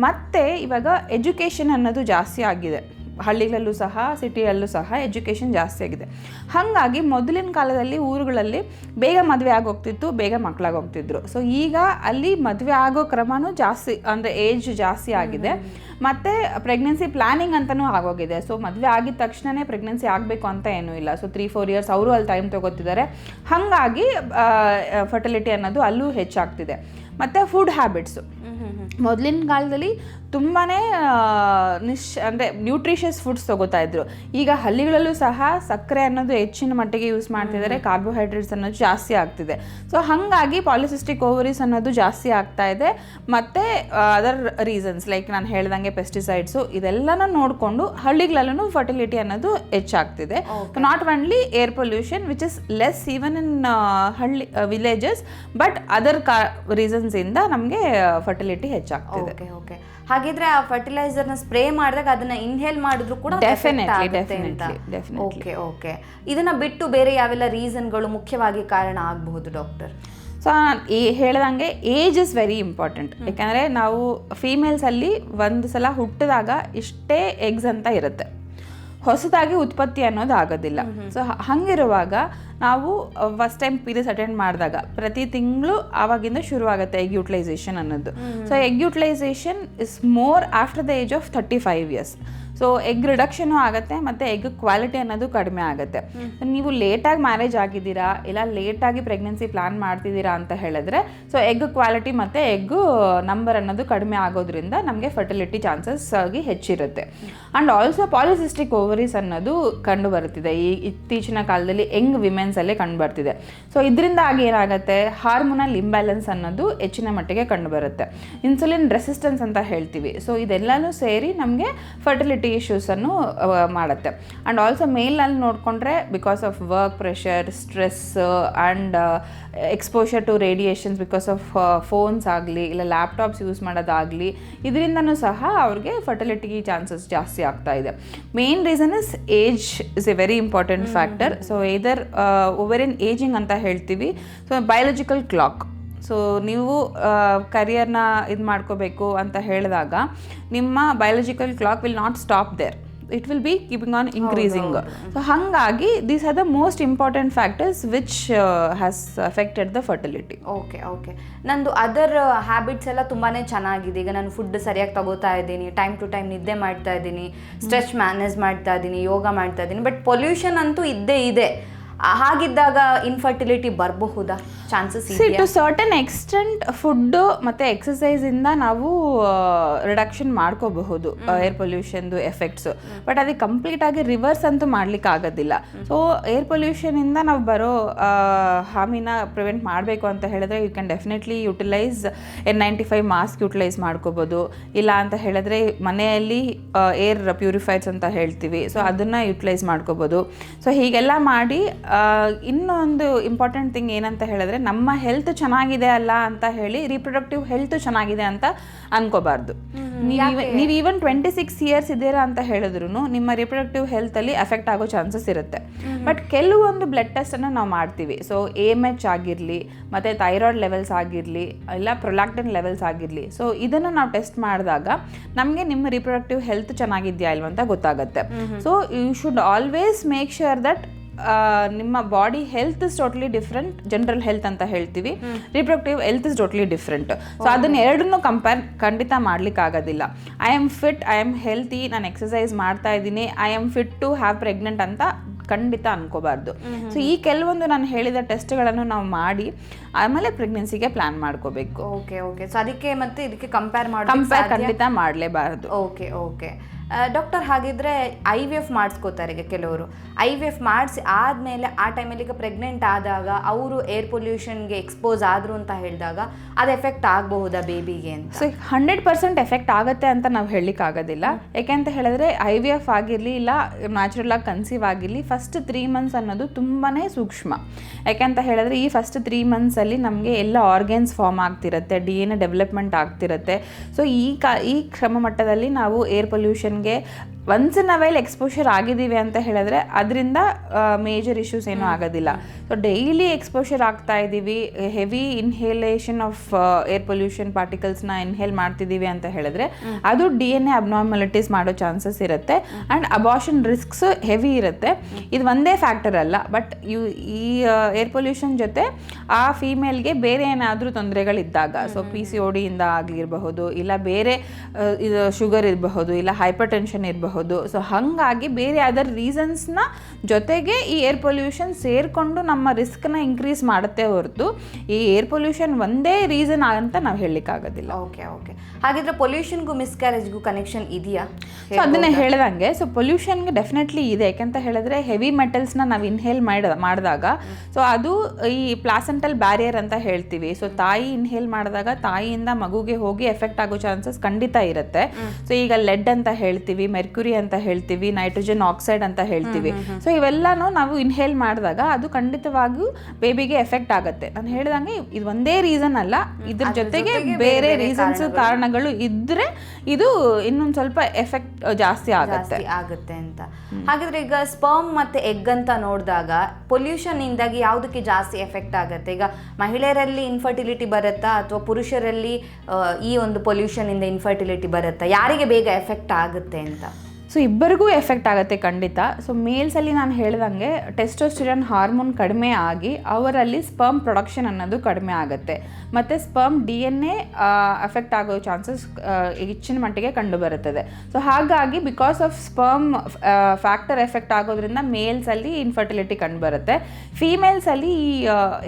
ಮತ್ತು ಇವಾಗ ಎಜುಕೇಷನ್ ಅನ್ನೋದು ಜಾಸ್ತಿ ಆಗಿದೆ. ಹಳ್ಳಿಗಳಲ್ಲೂ ಸಹ ಸಿಟಿಯಲ್ಲೂ ಸಹ ಎಜುಕೇಷನ್ ಜಾಸ್ತಿ ಆಗಿದೆ. ಹಾಗಾಗಿ ಮೊದಲಿನ ಕಾಲದಲ್ಲಿ ಊರುಗಳಲ್ಲಿ ಬೇಗ ಮದುವೆ ಆಗೋಗ್ತಿತ್ತು, ಬೇಗ ಮಕ್ಕಳಾಗೋಗ್ತಿದ್ರು. ಸೊ ಈಗ ಅಲ್ಲಿ ಮದುವೆ ಆಗೋ ಕ್ರಮನೂ ಜಾಸ್ತಿ, ಅಂದರೆ ಏಜ್ ಜಾಸ್ತಿ ಆಗಿದೆ. ಮತ್ತು ಪ್ರೆಗ್ನೆನ್ಸಿ ಪ್ಲ್ಯಾನಿಂಗ್ ಅಂತಲೂ ಆಗೋಗಿದೆ. ಸೊ ಮದುವೆ ಆಗಿದ ತಕ್ಷಣವೇ ಪ್ರೆಗ್ನೆನ್ಸಿ ಆಗಬೇಕು ಅಂತ ಏನೂ ಇಲ್ಲ. ಸೊ 3-4 years ಅವರು ಅಲ್ಲಿ ಟೈಮ್ ತೊಗೋತಿದ್ದಾರೆ. ಹಾಗಾಗಿ ಫರ್ಟಿಲಿಟಿ ಅನ್ನೋದು ಅಲ್ಲೂ ಹೆಚ್ಚಾಗ್ತಿದೆ. ಮತ್ತು ಫುಡ್ ಹ್ಯಾಬಿಟ್ಸು ಮೊದಲಿನ ಕಾಲದಲ್ಲಿ ತುಂಬಾ ಅಂದರೆ ನ್ಯೂಟ್ರಿಷಿಯಸ್ ಫುಡ್ಸ್ ತೊಗೋತಾ ಇದ್ರು. ಈಗ ಹಳ್ಳಿಗಳಲ್ಲೂ ಸಹ ಸಕ್ಕರೆ ಅನ್ನೋದು ಹೆಚ್ಚಿನ ಮಟ್ಟಿಗೆ ಯೂಸ್ ಮಾಡ್ತಿದ್ದಾರೆ, ಕಾರ್ಬೋಹೈಡ್ರೇಟ್ಸ್ ಅನ್ನೋದು ಜಾಸ್ತಿ ಆಗ್ತಿದೆ. ಸೊ ಹಾಗಾಗಿ ಪಾಲಿಸಿಸ್ಟಿಕ್ ಓವರೀಸ್ ಅನ್ನೋದು ಜಾಸ್ತಿ ಆಗ್ತಾ ಇದೆ. ಮತ್ತು ಅದರ್ ರೀಸನ್ಸ್ ಲೈಕ್ ನಾನು ಹೇಳ್ದಂಗೆ ಪೆಸ್ಟಿಸೈಡ್ಸು ಇದೆಲ್ಲನ ನೋಡಿಕೊಂಡು ಹಳ್ಳಿಗಳಲ್ಲೂ ಫರ್ಟಿಲಿಟಿ ಅನ್ನೋದು ಹೆಚ್ಚಾಗ್ತಿದೆ. Not only air pollution which is less even in ಹಳ್ಳಿ ವಿಲೇಜಸ್, ಬಟ್ ಅದರ್ ರೀಸನ್ಸಿಂದ ನಮಗೆ ಫರ್ಟಿಲಿಟಿ ಹೆಚ್ಚಾಗ್ತಿದೆ. ಓಕೆ, ಹಾಗಿದ್ರೆ ಆ ಫರ್ಟಿಲೈಸರ್ನ ಸ್ಪ್ರೇ ಮಾಡಿದಾಗ ಅದನ್ನ ಇನ್ಹೇಲ್ ಮಾಡಿದ್ರು ಕೂಡ ಓಕೆ. ಇದನ್ನ ಬಿಟ್ಟು ಬೇರೆ ಯಾವೆಲ್ಲ ರೀಸನ್ಗಳು ಮುಖ್ಯವಾಗಿ ಕಾರಣ ಆಗಬಹುದು ಡಾಕ್ಟರ್? ಸೊ ಹೇಳ್ದಂಗೆ ಏಜ್ ಇಸ್ ವೆರಿ ಇಂಪಾರ್ಟೆಂಟ್. ಯಾಕಂದರೆ ನಾವು ಫೀಮೇಲ್ಸಲ್ಲಿ ಒಂದು ಸಲ ಹುಟ್ಟಿದಾಗ ಇಷ್ಟೇ ಎಗ್ಸ್ ಅಂತ ಇರುತ್ತೆ, ಹೊಸದಾಗಿ ಉತ್ಪತ್ತಿ ಅನ್ನೋದು ಆಗೋದಿಲ್ಲ. ಸೊ ಹಂಗಿರುವಾಗ ನಾವು ಫಸ್ಟ್ ಟೈಮ್ ಪೀರಿಯಡ್ಸ್ ಅಟೆಂಡ್ ಮಾಡಿದಾಗ ಪ್ರತಿ ತಿಂಗಳು ಆವಾಗಿಂದ ಶುರುವಾಗುತ್ತೆ ಎಗ್ ಯೂಟಿಲೈಸೇಷನ್ ಅನ್ನೋದು. So egg utilisation is more after the age of 35 years. So egg ರಿಡಕ್ಷನು ಆಗುತ್ತೆ ಮತ್ತು ಎಗ್ ಕ್ವಾಲಿಟಿ ಅನ್ನೋದು ಕಡಿಮೆ ಆಗುತ್ತೆ. ನೀವು ಲೇಟಾಗಿ ಮ್ಯಾರೇಜ್ ಆಗಿದ್ದೀರಾ ಇಲ್ಲ ಲೇಟಾಗಿ ಪ್ರೆಗ್ನೆನ್ಸಿ ಪ್ಲ್ಯಾನ್ ಮಾಡ್ತಿದ್ದೀರಾ ಅಂತ ಹೇಳಿದ್ರೆ ಸೊ ಎಗ್ ಕ್ವಾಲಿಟಿ ಮತ್ತು ಎಗ್ ನಂಬರ್ ಅನ್ನೋದು ಕಡಿಮೆ ಆಗೋದ್ರಿಂದ ನಮಗೆ ಫರ್ಟಿಲಿಟಿ ಚಾನ್ಸಸ್ ಆಗಿ ಹೆಚ್ಚಿರುತ್ತೆ. ಆ್ಯಂಡ್ ಆಲ್ಸೋ ಪಾಲಿಸಿಸ್ಟಿಕ್ ಓವರೀಸ್ ಅನ್ನೋದು ಕಂಡು ಬರುತ್ತಿದೆ ಈ ಇತ್ತೀಚಿನ ಕಾಲದಲ್ಲಿ ಯಂಗ್ ವಿಮೆನ್ಸಲ್ಲೇ ಕಂಡು ಬರ್ತಿದೆ. ಸೊ ಇದರಿಂದ ಆಗಿ ಏನಾಗುತ್ತೆ, ಹಾರ್ಮೋನಲ್ ಇಂಬ್ಯಾಲೆನ್ಸ್ ಅನ್ನೋದು ಹೆಚ್ಚಿನ ಮಟ್ಟಿಗೆ ಕಂಡು ಬರುತ್ತೆ. ಇನ್ಸುಲಿನ್ ರೆಸಿಸ್ಟೆನ್ಸ್ ಅಂತ ಹೇಳ್ತೀವಿ. ಸೊ ಇದೆಲ್ಲನೂ ಸೇರಿ ನಮಗೆ ಫರ್ಟಿಲಿಟಿ ಇಶ್ಯೂಸನ್ನು ಮಾಡುತ್ತೆ. ಆ್ಯಂಡ್ ಆಲ್ಸೋ ಮೇಲ್ನಲ್ಲಿ ನೋಡಿಕೊಂಡ್ರೆ because of work pressure, stress and exposure to radiations because of phones ಆಗಲಿ ಇಲ್ಲ ಲ್ಯಾಪ್ಟಾಪ್ಸ್ ಯೂಸ್ ಮಾಡೋದಾಗಲಿ ಇದರಿಂದನೂ ಸಹ ಅವ್ರಿಗೆ ಫರ್ಟಿಲಿಟಿ ಚಾನ್ಸಸ್ ಜಾಸ್ತಿ ಆಗ್ತಾ ಇದೆ. Main reason is age is A very important factor. So ಇದರ್ ಓವರಿನ್ ಏಜಿಂಗ್ ಅಂತ ಹೇಳ್ತೀವಿ. ಸೊ ಬಯಾಲಜಿಕಲ್ ಕ್ಲಾಕ್, ಸೊ ನೀವು ಕರಿಯರ್ನ ಇದು ಮಾಡ್ಕೋಬೇಕು ಅಂತ ಹೇಳಿದಾಗ ನಿಮ್ಮ biological clock will not stop there, it will be keeping on increasing. So ಹಾಗಾಗಿ these are the most important factors which has affected the fertility. Okay. ನಂದು ಅದರ್ ಹ್ಯಾಬಿಟ್ಸ್ ಎಲ್ಲ ತುಂಬಾ ಚೆನ್ನಾಗಿದೆ. ಈಗ ನಾನು ಫುಡ್ ಸರಿಯಾಗಿ ತಗೋತಾ ಇದ್ದೀನಿ, ಟೈಮ್ ಟು ಟೈಮ್ ನಿದ್ದೆ ಮಾಡ್ತಾ ಇದ್ದೀನಿ, ಸ್ಟ್ರೆಚ್ ಮ್ಯಾನೇಜ್ ಮಾಡ್ತಾ ಇದ್ದೀನಿ, ಯೋಗ ಮಾಡ್ತಾ ಇದ್ದೀನಿ. ಬಟ್ ಪೊಲ್ಯೂಷನ್ ಅಂತೂ ಇದ್ದೇ ಇದೆ. ಹಾಗಿದ್ದಾಗ ಇನ್ಫರ್ಟಿಲಿಟಿ ಬರಬಹುದಾ? ಚಾನ್ಸಸ್ ಇದೆಯಾ? ಟು ಸರ್ಟನ್ ಎಕ್ಸ್ಟೆಂಟ್ ಫುಡ್ಡು ಮತ್ತು ಎಕ್ಸಸೈಸಿಂದ ನಾವು ರಿಡಕ್ಷನ್ ಮಾಡ್ಕೋಬಹುದು ಏರ್ ಪೊಲ್ಯೂಷನ್ದು ಎಫೆಕ್ಟ್ಸು. ಬಟ್ ಅದಕ್ಕೆ ಕಂಪ್ಲೀಟಾಗಿ ರಿವರ್ಸ್ ಅಂತೂ ಮಾಡ್ಲಿಕ್ಕೆ ಆಗೋದಿಲ್ಲ. ಸೊ ಏರ್ ಪೊಲ್ಯೂಷನಿಂದ ನಾವು ಬರೋ ಹಾನಿನ ಪ್ರಿವೆಂಟ್ ಮಾಡಬೇಕು ಅಂತ ಹೇಳಿದ್ರೆ you can definitely utilise N95 mask utilise ಮಾಡ್ಕೋಬೋದು. ಇಲ್ಲ ಅಂತ ಹೇಳಿದ್ರೆ ಮನೆಯಲ್ಲಿ ಏರ್ ಪ್ಯೂರಿಫೈರ್ಸ್ ಅಂತ ಹೇಳ್ತೀವಿ. ಸೊ ಅದನ್ನು ಯುಟಿಲೈಸ್ ಮಾಡ್ಕೋಬೋದು. ಸೊ ಹೀಗೆಲ್ಲ ಮಾಡಿ ಇನ್ನೊಂದು ಇಂಪಾರ್ಟೆಂಟ್ ಥಿಂಗ್ ಏನಂತ ಹೇಳಿದ್ರೆ ನಮ್ಮ ಹೆಲ್ತ್ ಚೆನ್ನಾಗಿದೆ ಅಲ್ಲ ಅಂತ ಹೇಳಿ ರಿಪ್ರೊಡಕ್ಟಿವ್ ಹೆಲ್ತ್ ಚೆನ್ನಾಗಿದೆ ಅಂತ ಅನ್ಕೋಬಾರ್ದು. ನೀವು ಈವನ್ 26 years ಇದ್ದೀರಾ ಅಂತ ಹೇಳಿದ್ರು ನಿಮ್ಮ ರಿಪ್ರೊಡಕ್ಟಿವ್ ಹೆಲ್ತಲ್ಲಿ ಎಫೆಕ್ಟ್ ಆಗೋ ಚಾನ್ಸಸ್ ಇರುತ್ತೆ. ಬಟ್ ಕೆಲವೊಂದು ಬ್ಲಡ್ ಟೆಸ್ಟನ್ನು ನಾವು ಮಾಡ್ತೀವಿ. ಸೊ AMH ಆಗಿರಲಿ ಮತ್ತು ಥೈರಾಯ್ಡ್ ಲೆವೆಲ್ಸ್ ಆಗಿರಲಿ ಇಲ್ಲ ಪ್ರೊಲ್ಯಾಕ್ಟಿನ್ ಲೆವೆಲ್ಸ್ ಆಗಿರಲಿ, ಸೊ ಇದನ್ನು ನಾವು ಟೆಸ್ಟ್ ಮಾಡಿದಾಗ ನಮಗೆ ನಿಮ್ಮ ರಿಪ್ರೊಡಕ್ಟಿವ್ ಹೆಲ್ತ್ ಚೆನ್ನಾಗಿದೆಯಾ ಇಲ್ವಂತ ಗೊತ್ತಾಗುತ್ತೆ. So you should always make sure that ನಿಮ್ಮ body health is totally different. General health ಅಂತ ಹೇಳ್ತೀವಿ, reproductive health is totally different. So ಅದನ್ನ ಎರಡನ್ನೂ ಕಂಪೇರ್ ಖಂಡಿತ ಮಾಡ್ಲಿಕ್ಕೆ ಆಗೋದಿಲ್ಲ. I am fit, I am healthy, ನಾನು ಎಕ್ಸಸೈಸ್ ಮಾಡ್ತಾ ಇದ್ದೀನಿ, I am fit to have pregnant ಅಂತ ಖಂಡಿತ ಅನ್ಕೋಬಾರ್ದು. ಸೊ ಈ ಕೆಲವೊಂದು ನಾನು ಹೇಳಿದ ಟೆಸ್ಟ್ಗಳನ್ನು ನಾವು ಮಾಡಿ ಆಮೇಲೆ ಪ್ರೆಗ್ನೆನ್ಸಿಗೆ ಪ್ಲಾನ್ ಮಾಡ್ಕೋಬೇಕು. Okay okay. ಸೊ ಅದಕ್ಕೆ ಮತ್ತೆ ಇದಕ್ಕೆ ಕಂಪೇರ್ ಖಂಡಿತ ಮಾಡಲೇಬಾರದು. ಓಕೆ ಓಕೆ ಡಾಕ್ಟರ್, ಹಾಗಿದ್ರೆ IVF ಮಾಡಿಸ್ಕೋತಾರೆ ಈಗ ಕೆಲವರು. IVF ಮಾಡಿಸಿ ಆದಮೇಲೆ ಆ ಟೈಮಲ್ಲಿ ಈಗ ಪ್ರೆಗ್ನೆಂಟ್ ಆದಾಗ ಅವರು ಏರ್ ಪೊಲ್ಯೂಷನ್ಗೆ ಎಕ್ಸ್ಪೋಸ್ ಆದರು ಅಂತ ಹೇಳಿದಾಗ ಅದು ಎಫೆಕ್ಟ್ ಆಗಬಹುದಾ ಬೇಬಿಗೆ ಅಂತ? ಸೊ 100% ಎಫೆಕ್ಟ್ ಆಗುತ್ತೆ ಅಂತ ನಾವು ಹೇಳಲಿಕ್ಕಾಗೋದಿಲ್ಲ. ಯಾಕೆಂತ ಹೇಳಿದ್ರೆ IVF ಆಗಿರಲಿ ಇಲ್ಲ ನ್ಯಾಚುರಲ್ ಆಗಿ ಕನ್ಸೀವ್ ಆಗಿರಲಿ, ಫಸ್ಟ್ 3 months ಅನ್ನೋದು ತುಂಬಾ ಸೂಕ್ಷ್ಮ. ಯಾಕೆಂತ ಹೇಳಿದ್ರೆ ಈ ಫಸ್ಟ್ 3 monthsಲ್ಲಿ ನಮಗೆ ಎಲ್ಲ ಆರ್ಗನ್ಸ್ ಫಾರ್ಮ್ ಆಗ್ತಿರುತ್ತೆ, DNA ಡೆವಲಪ್ಮೆಂಟ್ ಆಗ್ತಿರುತ್ತೆ. ಸೊ ಈ ಕ್ರಮ ಮಟ್ಟದಲ್ಲಿ ನಾವು ಏರ್ ಪೊಲ್ಯೂಷನ್ಗೆ once in a while exposure ಆಗಿದ್ದೀವಿ ಅಂತ ಹೇಳಿದ್ರೆ ಅದರಿಂದ ಮೇಜರ್ ಇಶ್ಯೂಸ್ ಏನೂ ಆಗೋದಿಲ್ಲ. ಸೊ ಡೈಲಿ ಎಕ್ಸ್ಪೋಷರ್ ಆಗ್ತಾ ಇದ್ದೀವಿ, heavy inhalation of air pollution ಪಾರ್ಟಿಕಲ್ಸ್ನ ಇನ್ಹೇಲ್ ಮಾಡ್ತಿದ್ದೀವಿ ಅಂತ ಹೇಳಿದ್ರೆ ಅದು DNA ಅಬ್ನಾರ್ಮಲಿಟೀಸ್ ಮಾಡೋ ಚಾನ್ಸಸ್ ಇರುತ್ತೆ ಆ್ಯಂಡ್ ಅಬಾರ್ಷನ್ ರಿಸ್ಕ್ಸ್ ಹೆವಿ ಇರುತ್ತೆ. ಇದು ಒಂದೇ ಫ್ಯಾಕ್ಟರ್ ಅಲ್ಲ, ಬಟ್ ಈ ಏರ್ ಪೊಲ್ಯೂಷನ್ ಜೊತೆ ಆ ಫೀಮೇಲ್ಗೆ ಬೇರೆ ಏನಾದರೂ ತೊಂದರೆಗಳಿದ್ದಾಗ, ಸೊ PCOD ಇಂದ ಆಗಿರಬಹುದು, ಇಲ್ಲ ಬೇರೆ ಇದು ಶುಗರ್ ಇರಬಹುದು, ಇಲ್ಲ ಹೈಪರ್ ಟೆನ್ಷನ್ ಇರಬಹುದು. ಸೊ ಹಾಗಾಗಿ ಬೇರೆ ಅದರ್ ರೀಸನ್ಸ್ನ ಜೊತೆಗೆ ಈ ಏರ್ ಪೊಲ್ಯೂಷನ್ ಸೇರಿಕೊಂಡು ನಮ್ಮ ರಿಸ್ಕ್ನ ಇನ್ಕ್ರೀಸ್ ಮಾಡುತ್ತೆ ಹೊರತು ಈ ಏರ್ ಪೊಲ್ಯೂಷನ್ ಒಂದೇ ರೀಸನ್ ಅಂತ ನಾವು ಹೇಳಲಿಕ್ಕಾಗೋದಿಲ್ಲ. Okay okay. ಹಾಗಿದ್ರೆ ಪೊಲ್ಯೂಷನ್ಗೂ ಮಿಸ್ಕ್ಯಾರೇಜ್ಗೂ ಕನೆಕ್ಷನ್ ಇದೆಯಾ? ಸೊ ಅದನ್ನೇ ಹೇಳ್ದಂಗೆ, ಸೊ ಪೊಲ್ಯೂಷನ್ಗೆ ಡೆಫಿನೆಟ್ಲಿ ಇದೆ. ಯಾಕೆಂತ ಹೇಳಿದ್ರೆ ಹೆವಿ ಮೆಟಲ್ಸ್ನ ನಾವು ಇನ್ಹೇಲ್ ಮಾಡಿದಾಗ ಸೊ ಅದು ಈ ಪ್ಲಾಸೆಂಟಲ್ ಬ್ಯಾರಿಯರ್ ಅಂತ ಹೇಳ್ತೀವಿ. ಸೊ ತಾಯಿ ಇನ್ಹೇಲ್ ಮಾಡಿದಾಗ ತಾಯಿಯಿಂದ ಮಗುಗೆ ಹೋಗಿ ಎಫೆಕ್ಟ್ ಆಗೋ ಚಾನ್ಸಸ್ ಖಂಡಿತ ಇರುತ್ತೆ. ಸೊ ಈಗ ಲೆಡ್ ಅಂತ ಹೇಳ್ತೀವಿ, ಮೆರ್ಕ್ಯುರಿ ಅಂತ ಹೇಳ್ತೀವಿ, ನೈಟ್ರೋಜನ್ ಆಕ್ಸೈಡ್ ಅಂತ ಹೇಳ್ತೀವಿ. ಸೊ ಇವೆಲ್ಲಾನು ನಾವು ಇನ್ಹೇಲ್ ಮಾಡಿದಾಗ ಅದು ಖಂಡಿತವಾಗಿಯೂ ಬೇಬಿಗೆ ಎಫೆಕ್ಟ್ ಆಗುತ್ತೆ. ನಾನು ಹೇಳಿದಂಗೆ ಇದು ಒಂದೇ ರೀಸನ್ ಅಲ್ಲ, ಇದ್ರ ಜೊತೆಗೆ ಬೇರೆ ರೀಸನ್ಸ್ ಕಾರಣಗಳು ಇದ್ರೆ ಇದು ಇನ್ನೊಂದು ಸ್ವಲ್ಪ ಎಫೆಕ್ಟ್ ಜಾಸ್ತಿ ಆಗುತ್ತೆ ಅಂತ. ಹಾಗಿದ್ರೆ ಈಗ ಸ್ಪರ್ಮ್ ಮತ್ತೆ ಎಗ್ ಅಂತ ನೋಡಿದಾಗ ಪೊಲ್ಯೂಷನ್ ಇಂದಾಗಿ ಯಾವುದಕ್ಕೆ ಜಾಸ್ತಿ ಎಫೆಕ್ಟ್ ಆಗುತ್ತೆ? ಈಗ ಮಹಿಳೆಯರಲ್ಲಿ ಇನ್ಫರ್ಟಿಲಿಟಿ ಬರುತ್ತಾ ಅಥವಾ ಪುರುಷರಲ್ಲಿ ಈ ಒಂದು ಪೊಲ್ಯೂಷನ್ ಇಂದ ಇನ್ಫರ್ಟಿಲಿಟಿ ಬರುತ್ತಾ? ಯಾರಿಗೆ ಬೇಗ ಎಫೆಕ್ಟ್ ಆಗುತ್ತೆ ಅಂತ? ಸೊ ಇಬ್ಬರಿಗೂ ಎಫೆಕ್ಟ್ ಆಗುತ್ತೆ ಖಂಡಿತ. ಸೊ ಮೇಲ್ಸಲ್ಲಿ ನಾನು ಹೇಳ್ದಂಗೆ ಟೆಸ್ಟೋಸ್ಟಿರಾನ್ ಹಾರ್ಮೋನ್ ಕಡಿಮೆ ಆಗಿ ಅವರಲ್ಲಿ ಸ್ಪರ್ಮ್ ಪ್ರೊಡಕ್ಷನ್ ಅನ್ನೋದು ಕಡಿಮೆ ಆಗುತ್ತೆ, ಮತ್ತು ಸ್ಪರ್ಮ್ DNA ಎಫೆಕ್ಟ್ ಆಗೋ ಚಾನ್ಸಸ್ ಹೆಚ್ಚಿನ ಮಟ್ಟಿಗೆ ಕಂಡುಬರುತ್ತದೆ. ಸೊ ಹಾಗಾಗಿ because of sperm factor effect ಆಗೋದ್ರಿಂದ ಮೇಲ್ಸಲ್ಲಿ ಇನ್ಫರ್ಟಿಲಿಟಿ ಕಂಡುಬರುತ್ತೆ. ಫೀಮೇಲ್ಸಲ್ಲಿ ಈ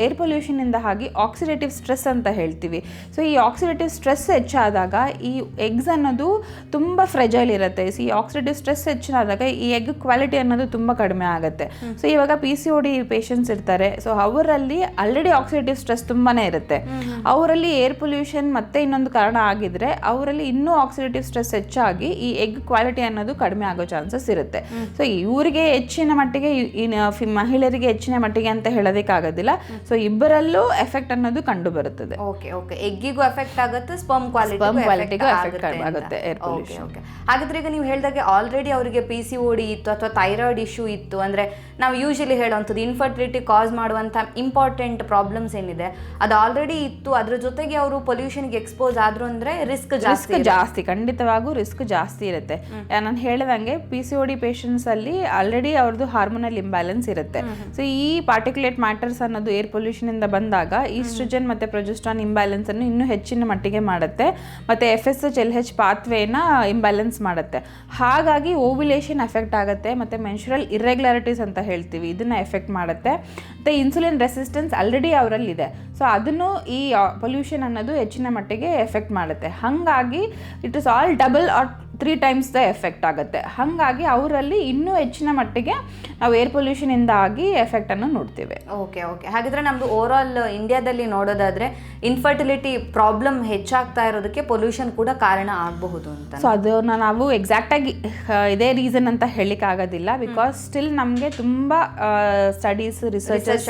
ಏರ್ ಪೊಲ್ಯೂಷನಿಂದ ಆಗಿ ಆಕ್ಸಿಡೇಟಿವ್ ಸ್ಟ್ರೆಸ್ ಅಂತ ಹೇಳ್ತೀವಿ. ಸೊ ಈ ಆಕ್ಸಿಡೇಟಿವ್ ಸ್ಟ್ರೆಸ್ ಹೆಚ್ಚಾದಾಗ ಈ ಎಗ್ಸ್ ಅನ್ನೋದು ತುಂಬ ಫ್ರೆಜೈಲ್ ಇರುತ್ತೆ. ಸೊ ಈ ಆಕ್ಸಿಡೇಟಿವ್ ಸ್ಟ್ರೆಸ್ ಹೆಚ್ಚಾದಾಗ ಈ ಎಗ್ ಕ್ವಾಲಿಟಿ ಅನ್ನೋದು ತುಂಬ ಕಡಿಮೆ ಆಗುತ್ತೆ. ಸೊ ಇವಾಗ PCOD ಪೇಷಂಟ್ಸ್ ಇರ್ತಾರೆ, ಸೊ ಅವರಲ್ಲಿ ಆಲ್ರೆಡಿ ಆಕ್ಸಿಡೇಟಿವ್ ಸ್ಟ್ರೆಸ್ ತುಂಬಾ ಇರುತ್ತೆ. ಅವರಲ್ಲಿ ಏರ್ ಪೊಲ್ಯೂಷನ್ ಮತ್ತೆ ಇನ್ನೊಂದು ಕಾರಣ ಆಗಿದ್ರೆ ಅವರಲ್ಲಿ ಇನ್ನೂ ಆಕ್ಸಿಡೇಟಿವ್ ಸ್ಟ್ರೆಸ್ ಹೆಚ್ಚಾಗಿ ಈ ಎಗ್ ಕ್ವಾಲಿಟಿ ಅನ್ನೋದು ಕಡಿಮೆ ಆಗೋ ಚಾನ್ಸಸ್ ಇರುತ್ತೆ. ಸೊ ಇವರಿಗೆ ಹೆಚ್ಚಿನ ಮಟ್ಟಿಗೆ ಮಹಿಳೆಯರಿಗೆ ಹೆಚ್ಚಿನ ಮಟ್ಟಿಗೆ ಅಂತ ಹೇಳೋದಕ್ಕಾಗೋದಿಲ್ಲ. ಸೊ ಇಬ್ಬರಲ್ಲೂ ಎಫೆಕ್ಟ್ ಅನ್ನೋದು ಕಂಡು ಬರುತ್ತದೆ. Okay okay. ಎಗ್ಗಿಗೂ ಎಫೆಕ್ಟ್ ಆಗುತ್ತೆ, ಸ್ಪರ್ಮ್ ಕ್ವಾಲಿಟಿಗೂ ಎಫೆಕ್ಟ್ ಆಗುತ್ತೆ ಏರ್ ಪೊಲ್ಯೂಷನ್. ಓಕೆ. ಹಾಗಾದ್ರೆ ಈಗ ನೀವು ಹೇಳಿದಾಗೆ ಆಲ್ರೆಡಿ ಅವರಿಗೆ PCOD ಇತ್ತು ಅಥವಾ ಥೈರಾಯ್ಡ್ ಇಶ್ಯೂ ಇತ್ತು ಅಂದರೆ ನಾವು ಯೂಶಲಿ ಹೇಳುವಂಥದ್ದು ಇನ್ಫರ್ಟಿಲಿಟಿ ಕಾಸ್ ಮಾಡುವಂಥ ಇಂಪಾರ್ಟೆಂಟ್ ಪ್ರಾಬ್ಲಮ್ಸ್ ಏನಿದೆ ಅದು ಆಲ್ರೆಡಿ ಇತ್ತು, ಅದ್ರ ಜೊತೆಗೆ ಅವರು ಪೊಲ್ಯೂಷನ್ಗೆ ಎಕ್ಸ್ಪೋಸ್ ಆದ್ರು ಅಂದರೆ ರಿಸ್ಕ್ ಜಾಸ್ತಿ ಖಂಡಿತವಾಗೂ ರಿಸ್ಕ್ ಜಾಸ್ತಿ ಇರುತ್ತೆ. ನಾನು ಹೇಳಿದಂಗೆ PCOD ಪೇಷಂಟ್ಸ್ ಅಲ್ಲಿ ಆಲ್ರೆಡಿ ಅವ್ರದ್ದು ಹಾರ್ಮೋನಲ್ ಇಂಬ್ಯಾಲೆನ್ಸ್ ಇರುತ್ತೆ. ಸೊ ಈ ಪಾರ್ಟಿಕ್ಯುಲೇಟ್ ಮ್ಯಾಟರ್ಸ್ ಅನ್ನೋದು ಏರ್ ಪೊಲ್ಯೂಷನ್ ಇಂದ ಬಂದಾಗ ಈಸ್ಟ್ರೋಜನ್ ಮತ್ತೆ ಪ್ರೊಜೆಸ್ಟ್ರಾನ್ ಇಂಬ್ಯಾಲೆನ್ಸ್ ಅನ್ನು ಇನ್ನೂ ಹೆಚ್ಚಿನ ಮಟ್ಟಿಗೆ ಮಾಡುತ್ತೆ, ಮತ್ತೆ FSH LH ಪಾತ್ವೇನ ಇಂಬ್ಯಾಲೆನ್ಸ್ ಮಾಡುತ್ತೆ. ಹಾಗಾಗಿ ಓವ್ಯುಲೇಷನ್ ಎಫೆಕ್ಟ್ ಆಗುತ್ತೆ, ಮತ್ತು ಮೆನ್ಸ್ಟ್ರುಯಲ್ ಇರ್ರೆಗ್ಯುಲಾರಿಟೀಸ್ ಅಂತ ಹೇಳ್ತೀವಿ, ಇದನ್ನು ಎಫೆಕ್ಟ್ ಮಾಡುತ್ತೆ. ಮತ್ತು ಇನ್ಸುಲಿನ್ ರೆಸಿಸ್ಟೆನ್ಸ್ ಆಲ್ರೆಡಿ ಅವರಲ್ಲಿದೆ, ಸೊ ಅದನ್ನು ಈ ಪೊಲ್ಯೂಷನ್ ಅನ್ನೋದು ಹೆಚ್ಚಿನ ಮಟ್ಟಿಗೆ ಎಫೆಕ್ಟ್ ಮಾಡುತ್ತೆ. ಹಾಗಾಗಿ it is all double or 3 times the effect ಆಗುತ್ತೆ. ಹಾಗಾಗಿ ಅವರಲ್ಲಿ ಇನ್ನೂ ಹೆಚ್ಚಿನ ಮಟ್ಟಿಗೆ ನಾವು ಏರ್ ಪೊಲ್ಯೂಷನಿಂದ ಆಗಿ ಎಫೆಕ್ಟನ್ನು ನೋಡ್ತೀವಿ. Okay okay. ಹಾಗಿದ್ರೆ ನಮ್ಮದು ಓವರ್ ಆಲ್ ಇಂಡಿಯಾದಲ್ಲಿ ನೋಡೋದಾದರೆ ಇನ್ಫರ್ಟಿಲಿಟಿ ಪ್ರಾಬ್ಲಮ್ ಹೆಚ್ಚಾಗ್ತಾ ಇರೋದಕ್ಕೆ ಪೊಲ್ಯೂಷನ್ ಕೂಡ ಕಾರಣ ಆಗಬಹುದು ಅಂತ. ಸೊ ಅದನ್ನು ನಾವು ಎಕ್ಸಾಕ್ಟಾಗಿ ಇದೇ ರೀಸನ್ ಅಂತ ಹೇಳಲಿಕ್ಕಾಗೋದಿಲ್ಲ, ಬಿಕಾಸ್ ಸ್ಟಿಲ್ ನಮಗೆ ತುಂಬ ಸ್ಟಡೀಸ್ ರಿಸರ್ಚಸ್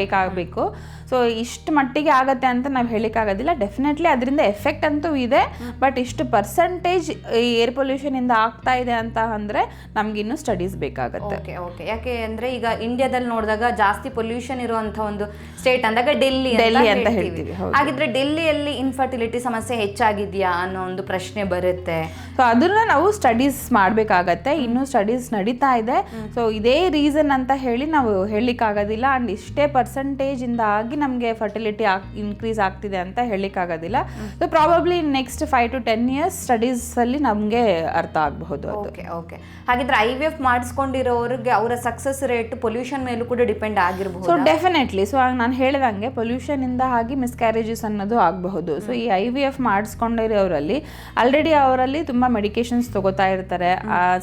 ಬೇಕಾಗಬೇಕು. ಸೊ ಇಷ್ಟು ಮಟ್ಟಿಗೆ ಆಗತ್ತೆ ಅಂತ ನಾವು ಹೇಳಲಿಕ್ಕಾಗೋದಿಲ್ಲ. ಡೆಫಿನೆಟ್ಲಿ ಅದರಿಂದ ಎಫೆಕ್ಟ್ ಅಂತೂ ಇದೆ, ಬಟ್ ಇಷ್ಟು ಪರ್ಸೆಂಟೇಜ್ ಈ ಏರ್ ಪೊಲ್ಯೂಷನ್ ಇಂದ ಆಗ್ತಾ ಇದೆ ಅಂತ ಅಂದರೆ ನಮಗಿನ್ನೂ ಸ್ಟಡೀಸ್ ಬೇಕಾಗುತ್ತೆ. Okay okay. ಯಾಕೆ ಅಂದರೆ ಈಗ ಇಂಡಿಯಾದಲ್ಲಿ ನೋಡಿದಾಗ ಜಾಸ್ತಿ ಪೊಲ್ಯೂಷನ್ ಇರುವಂಥ ಒಂದು ಸ್ಟೇಟ್ ಅಂದಾಗ ಡೆಲ್ಲಿ ಅಂತ ಹೇಳ್ತೀವಿ. ಹಾಗಿದ್ರೆ ಡೆಲ್ಲಿಯಲ್ಲಿ ಇನ್ಫರ್ಟಿಲಿಟಿ ಸಮಸ್ಯೆ ಹೆಚ್ಚಾಗಿದೆಯಾ ಅನ್ನೋ ಒಂದು ಪ್ರಶ್ನೆ ಬರುತ್ತೆ. ಸೊ ಅದನ್ನ ನಾವು ಸ್ಟಡೀಸ್ ಮಾಡಬೇಕಾಗತ್ತೆ. ಇನ್ನೂ ಸ್ಟಡೀಸ್ ನಡೀತಾ ಇದೆ. ಸೊ ಇದೇ ರೀಸನ್ ಅಂತ ಹೇಳಿ ನಾವು ಹೇಳಲಿಕ್ಕಾಗೋದಿಲ್ಲ. ಆ್ಯಂಡ್ ಇಷ್ಟೇ ಪರ್ಸೆಂಟೇಜಿಂದ ಆಗಿ ನಮಗೆ ಫರ್ಟಿಲಿಟಿ ಇನ್ಕ್ರೀಸ್ ಆಗ್ತಿದೆ ಅಂತ ಹೇಳಲಿಕ್ಕಾಗೋದಿಲ್ಲ. So probably next 5 to 10 years ಸ್ಟಡೀಸಲ್ಲಿ ನಮಗೆ ಅರ್ಥ ಆಗಬಹುದು. Okay okay. ಹಾಗಿದ್ರೆ IVF ಮಾಡಿಸ್ಕೊಂಡಿರೋರಿಗೆ ಅವರ ಸಕ್ಸಸ್ ರೇಟ್ ಪೊಲ್ಯೂಷನ್ ಮೇಲೂ ಕೂಡ ಡಿಪೆಂಡ್ ಆಗಿರಬಹುದು. So definitely. ಸೊ ನಾನು ಹೇಳಿದಂಗೆ ಪೊಲ್ಯೂಷನ್ ಇಂದ ಆಗಿ ಮಿಸ್ಕ್ಯಾರೇಜಸ್ ಅನ್ನೋದು ಆಗಬಹುದು. ಸೊ ಈ IVF ಮಾಡಿಸ್ಕೊಂಡಿರೋರಲ್ಲಿ ಆಲ್ರೆಡಿ ಅವರಲ್ಲಿ ತುಂಬ ಮೆಡಿಕೇಶನ್ಸ್ ತಗೋತಾ ಇರ್ತಾರೆ,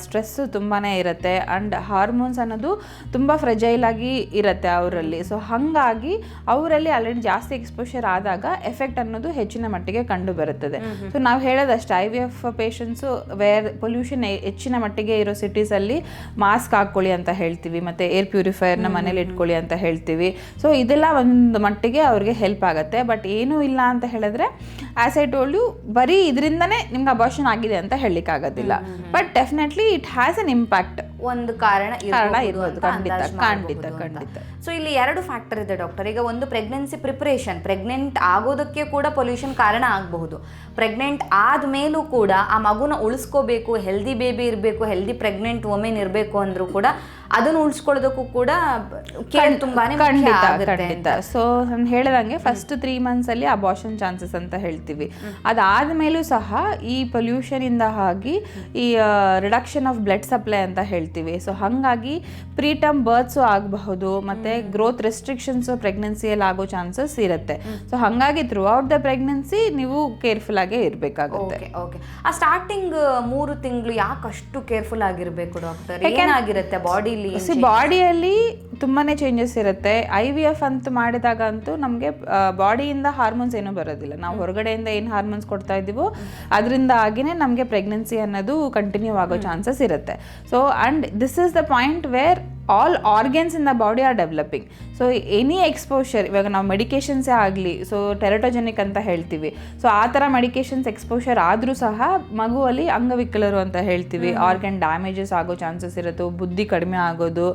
ಸ್ಟ್ರೆಸ್ ತುಂಬಾನೇ ಇರುತ್ತೆ, ಅಂಡ್ ಹಾರ್ಮೋನ್ಸ್ ಅನ್ನೋದು ತುಂಬ ಫ್ರೆಜೈಲ್ ಆಗಿ ಇರುತ್ತೆ ಅವರಲ್ಲಿ. ಸೊ ಹಾಗಾಗಿ ಅವರಲ್ಲಿ ಆಲ್ರೆಡಿ ಜಾಸ್ತಿ ಎಕ್ಸ್ಪೋಷರ್ ಆದಾಗ ಎಫೆಕ್ಟ್ ಅನ್ನೋದು ಹೆಚ್ಚಿನ ಮಟ್ಟಿಗೆ ಕಂಡು ಬರುತ್ತದೆ. ಸೊ ನಾವು ಹೇಳೋದಷ್ಟೇ IVF ಪೇಷಂಟ್ಸು ವೇರ್ ಪೊಲ್ಯೂಷನ್ ಹೆಚ್ಚಿನ ಮಟ್ಟಿಗೆ ಇರೋ ಸಿಟೀಸಲ್ಲಿ ಮಾಸ್ಕ್ ಹಾಕ್ಕೊಳ್ಳಿ ಅಂತ ಹೇಳ್ತೀವಿ, ಮತ್ತು ಏರ್ ಪ್ಯೂರಿಫೈಯರ್ನ ಮನೇಲಿ ಇಟ್ಕೊಳ್ಳಿ ಅಂತ ಹೇಳ್ತೀವಿ. ಸೊ ಇದೆಲ್ಲ ಒಂದು ಮಟ್ಟಿಗೆ ಅವ್ರಿಗೆ ಹೆಲ್ಪ್ ಆಗುತ್ತೆ. ಬಟ್ ಏನೂ ಇಲ್ಲ ಅಂತ ಹೇಳಿದ್ರೆ ಆಸ್ ಐ ಟೋಲ್ಡ್ ಯು, ಬರೀ ಇದರಿಂದನೇ ನಿಮ್ಗೆ ಅಬಾರ್ಷನ್ ಆಗಿದೆ ಅಂತ ಹೇಳಲಿಕ್ಕಾಗೋದಿಲ್ಲ. But definitely it has an impact. ಒಂದು ಕಾರಣ ಇರ್ಬೋದು. ಖಂಡಿತ. ಸೊ ಇಲ್ಲಿ 2 ಫ್ಯಾಕ್ಟರ್ ಇದೆ ಡಾಕ್ಟರ್. ಈಗ ಒಂದು ಪ್ರೆಗ್ನೆನ್ಸಿ ಪ್ರಿಪರೇಷನ್, ಪ್ರೆಗ್ನೆಂಟ್ ಆಗೋದಕ್ಕೆ ಕೂಡ ಪೊಲ್ಯೂಷನ್ ಕಾರಣ ಆಗಬಹುದು. ಪ್ರೆಗ್ನೆಂಟ್ ಆದ್ಮೇಲೂ ಕೂಡ ಆ ಮಗುನ ಉಳಿಸ್ಕೋಬೇಕು, ಹೆಲ್ದಿ ಬೇಬಿ ಇರಬೇಕು, ಹೆಲ್ದಿ ಪ್ರೆಗ್ನೆಂಟ್ ವುಮೆನ್ ಇರಬೇಕು ಅಂದ್ರೂ ಕೂಡ ಅದನ್ನು ಉಳಿಸ್ಕೊಳ್ಳೋದಕ್ಕೂ ಕೂಡ ಕೇರ್ ತುಂಬಾನೇ ಖಂಡಿತ. ಸೊ ನಾನು ಹೇಳಿದಂಗೆ ಫಸ್ಟ್ 3 months ಅಲ್ಲಿ ಅಬಾರ್ಷನ್ ಚಾನ್ಸಸ್ ಅಂತ ಹೇಳ್ತೀವಿ. ಅದಾದ್ಮೇಲೂ ಸಹ ಈ ಪೊಲ್ಯೂಷನ್ ಇಂದ ಆಗಿ ಈ ರಿಡಕ್ಷನ್ ಆಫ್ ಬ್ಲಡ್ ಸಪ್ಲೈ ಅಂತ ಹೇಳ್ತೀವಿ. ಸೊ ಹಾಗಾಗಿ ಪ್ರೀಟರ್ಮ್ ಬರ್ತ್ಸು ಆಗಬಹುದು, ಮತ್ತೆ ಗ್ರೋತ್ ರೆಸ್ಟ್ರಿಕ್ಷನ್ಸ್ ಪ್ರೆಗ್ನೆನ್ಸಿಯಲ್ಲಿ ಆಗೋ ಚಾನ್ಸಸ್ ಇರುತ್ತೆ. ಸೊ ಹಾಗಾಗಿ ಥ್ರೂ ಔಟ್ ದ ಪ್ರೆಗ್ನೆನ್ಸಿ ನೀವು ಕೇರ್ಫುಲ್ ಆಗೇ ಇರಬೇಕಾಗುತ್ತೆ. ಓಕೆ. ಆ ಸ್ಟಾರ್ಟಿಂಗ್ 3 ತಿಂಗಳು ಯಾಕಷ್ಟು ಕೇರ್ಫುಲ್ ಆಗಿರಬೇಕು ಡಾಕ್ಟರ್? ಏನಾಗಿರುತ್ತೆ ಬಾಡಿಲಿ? ಬಾಡಿಯಲ್ಲಿ ತುಂಬಾನೇ ಚೇಂಜಸ್ ಇರುತ್ತೆ. IVF ಅಂತ ಮಾಡಿದಾಗ ಅಂತೂ ನಮಗೆ ಬಾಡಿಯಿಂದ ಹಾರ್ಮೋನ್ಸ್ ಏನೂ ಬರೋದಿಲ್ಲ. ನಾವು ಹೊರಗಡೆಯಿಂದ ಏನು ಹಾರ್ಮೋನ್ಸ್ ಕೊಡ್ತಾ ಇದ್ದೀವೋ ಅದರಿಂದ ಆಗಿನೇ ನಮಗೆ ಪ್ರೆಗ್ನೆನ್ಸಿ ಅನ್ನೋದು ಕಂಟಿನ್ಯೂ ಆಗೋ ಚಾನ್ಸಸ್ ಇರುತ್ತೆ. So and this is the point where all organs in the body are developing. So any exposure, ಇವಾಗ ನಾವು ಮೆಡಿಕೇಶನ್ಸೇ ಆಗಲಿ, ಸೊ ಟೆರಟೋಜೆನಿಕ್ ಅಂತ ಹೇಳ್ತೀವಿ. ಸೊ ಆ ಥರ ಮೆಡಿಕೇಶನ್ಸ್ ಎಕ್ಸ್ಪೋಷರ್ ಆದರೂ ಸಹ ಮಗುವಲ್ಲಿ ಅಂಗವಿಕಲರು ಅಂತ ಹೇಳ್ತೀವಿ, ಆರ್ಗನ್ ಡ್ಯಾಮೇಜಸ್ ಆಗೋ ಚಾನ್ಸಸ್ ಇರುತ್ತೆ, ಬುದ್ಧಿ ಕಡಿಮೆ ಆಗೋದು,